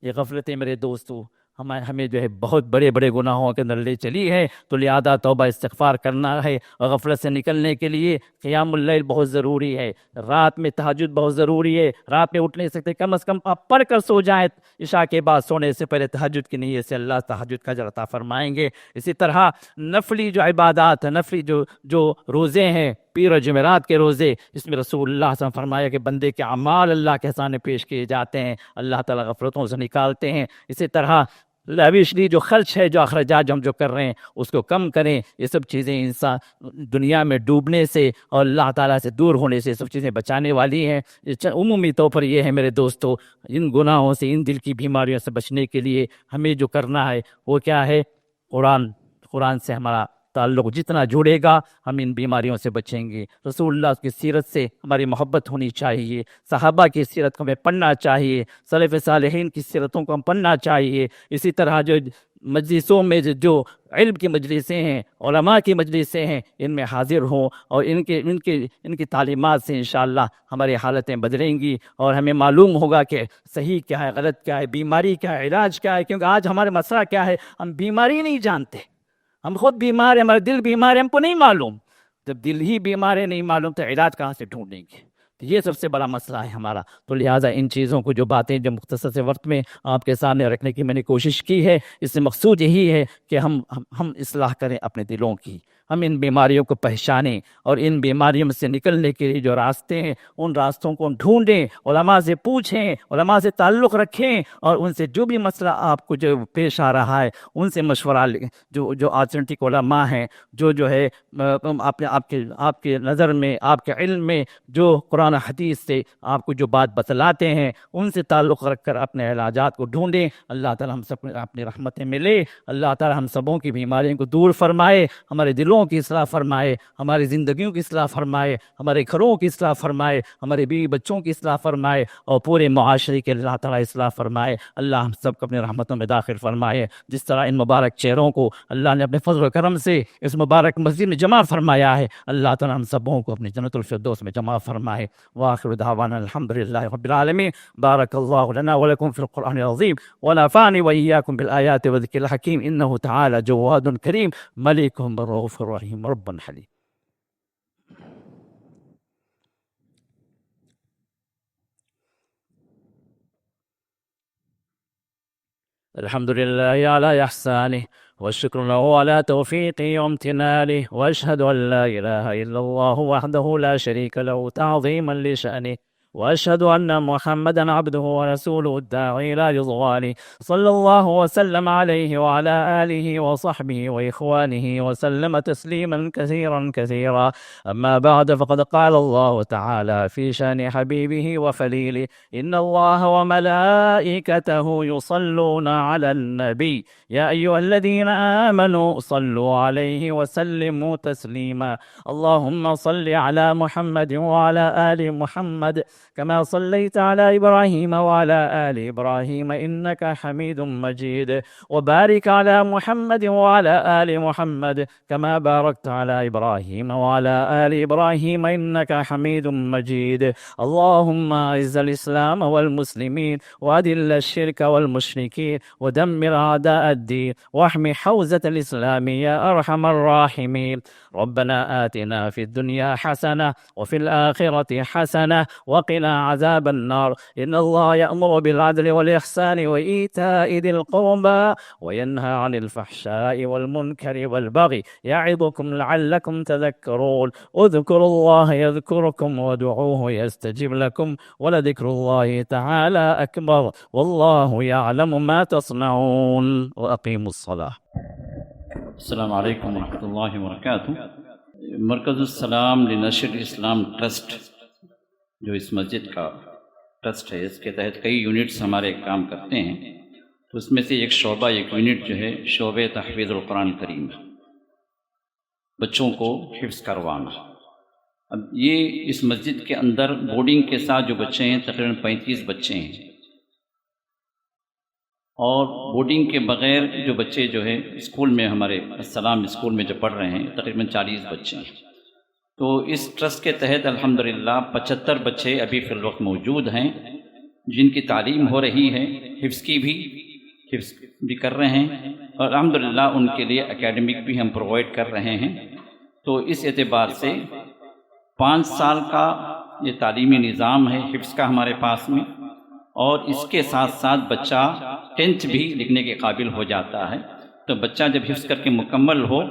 یہ غفلتیں میرے دوستو ہمیں جو ہے بہت بڑے بڑے گناہوں کے اندر لے چلی ہے. تو لہذا توبہ استغفار کرنا ہے، اور غفلت سے نکلنے کے لیے قیام اللیل بہت ضروری ہے، رات میں تہجد بہت ضروری ہے. رات میں اٹھ نہیں سکتے، کم از کم آپ پڑھ کر سو جائیں، عشاء کے بعد سونے سے پہلے تہجد کی نیت سے اللہ تہجد کا اجر عطا فرمائیں گے. اسی طرح نفلی جو عبادات، نفلی جو روزے ہیں، پیر و جمعرات کے روزے، اس میں رسول اللہ صلی اللہ علیہ وسلم فرمایا کہ بندے کے اعمال اللہ کے سامنے پیش کیے جاتے ہیں، اللہ تعالیٰ غفلتوں سے نکالتے ہیں. اسی طرح لاویشلی جو خرچ ہے، جو اخراجات ہم جو کر رہے ہیں اس کو کم کریں. یہ سب چیزیں انسان دنیا میں ڈوبنے سے اور اللہ تعالیٰ سے دور ہونے سے سب چیزیں بچانے والی ہیں. عمومی طور پر یہ ہے میرے دوستو، ان گناہوں سے، ان دل کی بیماریوں سے بچنے کے لیے ہمیں جو کرنا ہے وہ کیا ہے، قرآن سے ہمارا تعلق جتنا جڑے گا ہم ان بیماریوں سے بچیں گے. رسول اللہ کی سیرت سے ہماری محبت ہونی چاہیے، صحابہ کی سیرت کو ہمیں پڑھنا چاہیے، سلف صالحین کی سیرتوں کو ہم پڑھنا چاہیے. اسی طرح جو مجلسوں میں جو علم کی مجلسیں ہیں، علماء کی مجلسیں ہیں، ان میں حاضر ہوں، اور ان کی تعلیمات سے انشاءاللہ ہماری حالتیں بدلیں گی، اور ہمیں معلوم ہوگا کہ صحیح کیا ہے، غلط کیا ہے، بیماری کیا ہے، علاج کیا ہے. کیونکہ آج ہمارے مسئلہ کیا ہے، ہم بیماری نہیں جانتے، ہم خود بیمار ہیں، ہمارا دل بیمار ہے، ہم کو نہیں معلوم. جب دل ہی بیمار ہے، نہیں معلوم، تو علاج کہاں سے ڈھونڈیں گے؟ تو یہ سب سے بڑا مسئلہ ہے ہمارا. تو لہٰذا ان چیزوں کو، جو باتیں جو مختصر سے وقت میں آپ کے سامنے رکھنے کی میں نے کوشش کی ہے، اس سے مقصود یہی ہے کہ ہم اصلاح کریں اپنے دلوں کی، ہم ان بیماریوں کو پہچانیں، اور ان بیماریوں سے نکلنے کے لیے جو راستے ہیں ان راستوں کو ڈھونڈیں، علماء سے پوچھیں، علماء سے تعلق رکھیں، اور ان سے جو بھی مسئلہ آپ کو جو پیش آ رہا ہے ان سے مشورہ لیں. جو آتھینٹک علماء ہیں، جو ہے آپ کے نظر میں، آپ کے علم میں جو قرآن حدیث سے آپ کو جو بات بتلاتے ہیں، ان سے تعلق رکھ کر اپنے علاجات کو ڈھونڈیں. اللہ تعالیٰ ہم سب کو اپنی رحمتیں ملے، اللہ تعالیٰ ہم سبوں کی بیماریوں کو دور فرمائے، ہمارے دلوں کی اصلاح فرمائے، ہماری زندگیوں کی اصلاح فرمائے، ہمارے گھروں کی اصلاح فرمائے، ہمارے بیوی بچوں کی اصلاح فرمائے، اور پورے معاشرے کے اللہ تعالیٰ اصلاح فرمائے. اللہ ہم سب کو اپنی رحمتوں میں داخل فرمائے. جس طرح ان مبارک چہروں کو اللہ نے اپنے فضل و کرم سے اس مبارک مسجد میں جمع فرمایا ہے، اللہ تعالیٰ ہم سبوں کو اپنی جنت الفردوس میں جمع فرمائے. وآخر دعوانا الحمد للہ رب العالمین. بارک اللہ لنا ولکم فی القرآن العظیم، ونفعنی وإیاکم بالآیات والذکر الحکیم، انہ تعالی جواد کریم ملک رؤوف رحیم رب حلیم. الحمد لله على إحسانه، والشكر له على توفيقه وامتنانه، وأشهد أن لا إله إلا الله وحده لا شريك له تعظيما لشأنه، وأشهد أن محمدا عبده ورسوله الداعي إلى رضوانه صلى الله وسلم عليه وعلى آله وصحبه وإخوانه وسلم تسليما كثيرا كثيرا. أما بعد، فقد قال الله تعالى في شأن حبيبه وخليله: إن الله وملائكته يصلون على النبي يا أيها الذين آمنوا صلوا عليه وسلموا تسليما. اللهم صل على محمد وعلى آل محمد كما صليت على إبراهيم وعلى آل إبراهيم إنك حميد مجيد، وبارك على محمد وعلى آل محمد كما باركت على إبراهيم وعلى آل إبراهيم إنك حميد مجيد. اللهم أعز الإسلام والمسلمين وأذل الشرك والمشركين ودمر أعداء الدين واحمي حوزة الإسلام يا أرحم الراحمين. ربنا آتنا في الدنيا حسنة وفي الآخرة حسنة وقنا عذاب النار. إن الله يأمر بالعدل والإحسان وإيتاء ذي القربى وينهى عن الفحشاء والمنكر والبغي يعظكم لعلكم تذكرون. اذكروا الله يذكركم وادعوه يستجب لكم ولذكر الله تعالى أكبر والله يعلم ما تصنعون. وأقيموا الصلاة. السلام علیکم ورحمۃ اللہ وبرکاتہ۔ مرکز السلام لنشر اسلام ٹرسٹ جو اس مسجد کا ٹرسٹ ہے، اس کے تحت کئی یونٹس ہمارے کام کرتے ہیں، تو اس میں سے ایک شعبہ، ایک یونٹ جو ہے شعبہ تحفیظ القرآن کریم، بچوں کو حفظ کروانا۔ اب یہ اس مسجد کے اندر بورڈنگ کے ساتھ جو بچے ہیں تقریباً 35 بچے ہیں، اور بورڈنگ کے بغیر جو بچے جو ہے اسکول میں، ہمارے السلام اسکول میں جو پڑھ رہے ہیں تقریباً 40 بچے ہیں۔ تو اس ٹرسٹ کے تحت الحمدللہ 75 بچے ابھی فی الوقت موجود ہیں جن کی تعلیم ہو رہی ہے، حفظ بھی کر رہے ہیں، اور الحمدللہ ان کے لیے اکیڈمک بھی ہم پرووائڈ کر رہے ہیں۔ تو اس اعتبار سے 5 سال کا یہ تعلیمی نظام ہے حفظ کا ہمارے پاس میں، اور اس کے ساتھ ساتھ بچہ 10th بھی لکھنے کے قابل ہو جاتا ہے۔ تو بچہ جب حفظ کر کے مکمل ہو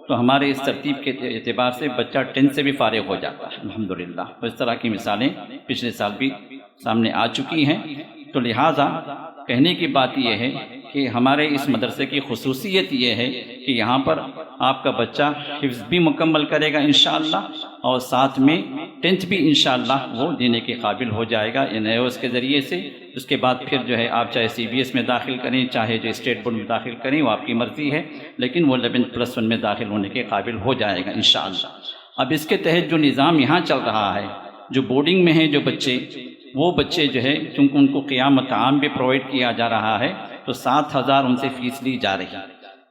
تو ہمارے اس ترتیب کے اعتبار سے بچہ 10th سے بھی فارغ ہو جاتا ہے الحمدللہ۔ تو اس طرح کی مثالیں پچھلے سال بھی سامنے آ چکی ہیں۔ تو لہٰذا کہنے کی بات یہ ہے کہ ہمارے اس مدرسے کی خصوصیت یہ ہے کہ یہاں پر آپ کا بچہ حفظ بھی مکمل کرے گا انشاءاللہ، اور ساتھ میں 10th بھی انشاءاللہ وہ دینے کے قابل ہو جائے گا NIOS کے ذریعے سے۔ اس کے بعد پھر جو ہے آپ چاہے CBS میں داخل کریں، چاہے جو اسٹیٹ بورڈ میں داخل کریں، وہ آپ کی مرضی ہے، لیکن وہ 11+1 میں داخل ہونے کے قابل ہو جائے گا انشاءاللہ۔ اب اس کے تحت جو نظام یہاں چل رہا ہے، جو بورڈنگ میں ہیں جو بچے، وہ بچے جو ہے چونکہ ان کو قیام و طعام بھی پرووائڈ کیا جا رہا ہے، تو 7,000 ان سے فیس لی جا رہی ہے۔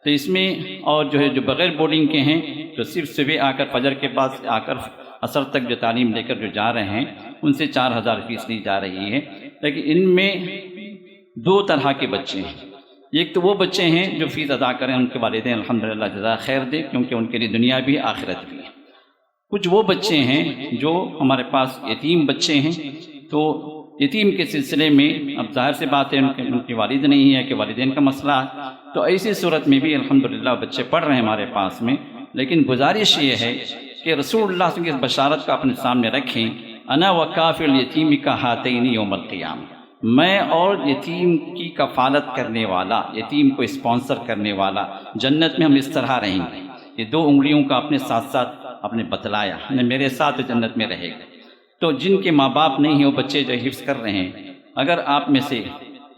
تو اس میں اور جو ہے جو بغیر بورڈنگ کے ہیں، جو صرف صبح آ کر فجر کے بعد آ کر عصر تک جو تعلیم لے کر جو جا رہے ہیں، ان سے 4,000 فیس لی جا رہی ہے۔ لیکن ان میں 2 طرح کے بچے ہیں۔ ایک تو وہ بچے ہیں جو فیس ادا کریں، ان کے والدین الحمدللہ جزا خیر دے، کیونکہ ان کے لیے دنیا بھی آخرت بھی ہے۔ کچھ وہ بچے ہیں جو ہمارے پاس یتیم بچے ہیں، تو یتیم کے سلسلے میں اب ظاہر سی بات ہے ان کی والد نہیں ہے کہ والدین کا مسئلہ ہے، تو ایسی صورت میں بھی الحمدللہ بچے پڑھ رہے ہیں ہمارے پاس میں۔ لیکن گزارش یہ ہے کہ رسول اللہ صلی اللہ علیہ وسلم کی اس بشارت کو اپنے سامنے رکھیں، انا وکافل الیتیم کا ہاتین یوم القیامہ، میں اور یتیم کی کفالت کرنے والا، یتیم کو اسپانسر کرنے والا جنت میں ہم اس طرح رہیں گے۔ یہ 2 انگلیوں کا اپنے ساتھ ساتھ اپنے بتلایا، میرے ساتھ جنت میں رہے گا۔ تو جن کے ماں باپ نہیں ہیں، وہ بچے جو حفظ کر رہے ہیں، اگر آپ میں سے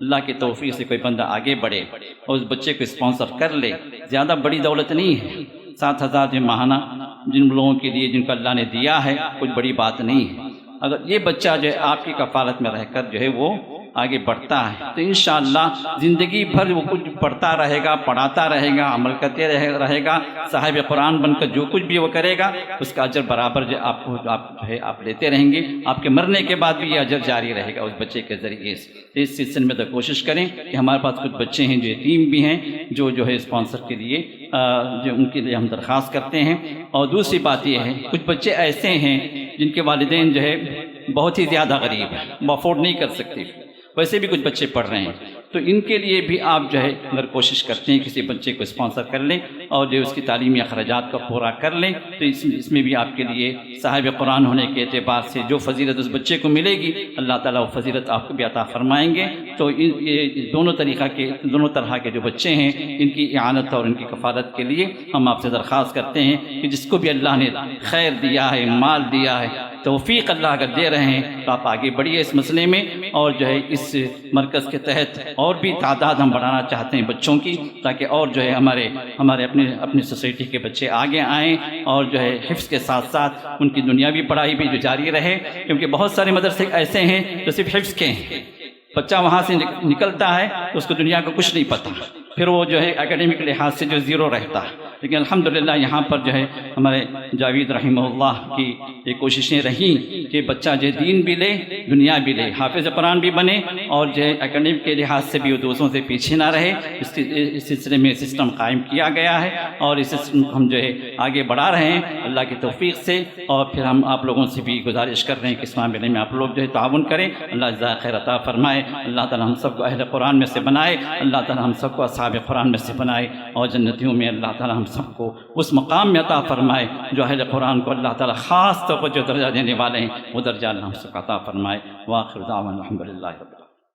اللہ کی توفیق سے کوئی بندہ آگے بڑھے اور اس بچے کو اسپانسر کر لے، زیادہ بڑی دولت نہیں ہے، 7,000 جو ماہانہ جن لوگوں کے لیے جن کو اللہ نے دیا ہے، کچھ بڑی بات نہیں ہے۔ اگر یہ بچہ جو ہے آپ کی کفالت میں رہ کر جو ہے وہ آگے بڑھتا ہے تو انشاءاللہ زندگی بھر وہ کچھ پڑھتا رہے گا، پڑھاتا رہے گا، عمل کرتے رہے گا، صاحب قرآن بن کر جو کچھ بھی وہ کرے گا اس کا اجر برابر جو آپ لیتے رہیں گے، آپ کے مرنے کے بعد بھی یہ اجر جاری رہے گا اس بچے کے ذریعے سے۔ اس سلسلے میں تو کوشش کریں کہ ہمارے پاس کچھ بچے ہیں جو یتیم بھی ہیں، جو ہے اسپانسر کے لیے جو ان کے لیے ہم درخواست کرتے ہیں۔ اور دوسری بات یہ ہے کچھ بچے ایسے ہیں جن کے والدین جو ہے بہت ہی زیادہ غریب ہیں، وہ افورڈ نہیں کر سکتے، ویسے بھی کچھ بچے پڑھ رہے ہیں، تو ان کے لیے بھی آپ جو ہے اگر کوشش کرتے ہیں کسی بچے کو اسپانسر کر لیں اور جو اس کی تعلیمی اخراجات کو پورا کر لیں تو اس میں بھی آپ کے لیے صاحب قرآن ہونے کے اعتبار سے جو فضیلت اس بچے کو ملے گی اللہ تعالیٰ وہ فضیلت آپ کو بھی عطا فرمائیں گے۔ تو یہ دونوں طرح کے جو بچے ہیں ان کی اعانت اور ان کی کفالت کے لیے ہم آپ سے درخواست کرتے ہیں کہ جس کو بھی اللہ نے خیر دیا ہے، مال دیا ہے، توفیق اللہ اگر دے رہے ہیں تو آپ آگے بڑھیے اس مسئلے میں، اور جو ہے اس مرکز کے تحت اور بھی تعداد ہم بڑھانا چاہتے ہیں بچوں کی، تاکہ اور جو ہے ہمارے اپنی سوسائٹی کے بچے آگے آئیں اور جو ہے حفظ کے ساتھ ساتھ ان کی دنیاوی پڑھائی بھی جو جاری رہے، کیونکہ بہت سارے مدرسے ایسے ہیں جو صرف حفظ کے ہیں، بچہ وہاں سے نکلتا ہے تو اس کو دنیا کا کچھ نہیں پتہ، پھر وہ جو ہے اکیڈمک لحاظ سے جو زیرو رہتا ہے۔ لیکن الحمدللہ یہاں پر جو ہے ہمارے جاوید رحمہ اللہ کی یہ کوششیں رہیں کہ بچہ جو دین بھی لے، دنیا بھی لے، حافظ قرآن بھی بنے، اور جو ہے اکیڈمک کے لحاظ سے بھی وہ دوستوں سے پیچھے نہ رہے۔ اس سلسلے میں سسٹم قائم کیا گیا ہے اور اس سسٹم ہم جو ہے آگے بڑھا رہے ہیں اللہ کی توفیق سے، اور پھر ہم آپ لوگوں سے بھی گزارش کر رہے ہیں کہ اسلام علم میں آپ لوگ جو ہے تعاون کریں، اللہ جزائے خیر عطا فرمائے، اللہ تعالی ہم سب کو اہل قرآن میں سے بنائے، اللہ تعالی ہم سب کو اصحاب قرآن میں سے بنائے، اور جنتیوں میں اللہ تعالی ہم سب کو اس مقام میں عطا فرمائے جو اہل قرآن کو اللہ تعالی خاص طور پر جو درجہ دینے والے ہیں وہ درجہ اللہ ہم سب کو عطا فرمائے۔ وآخر دعوانا الحمدللہ رب العالمین۔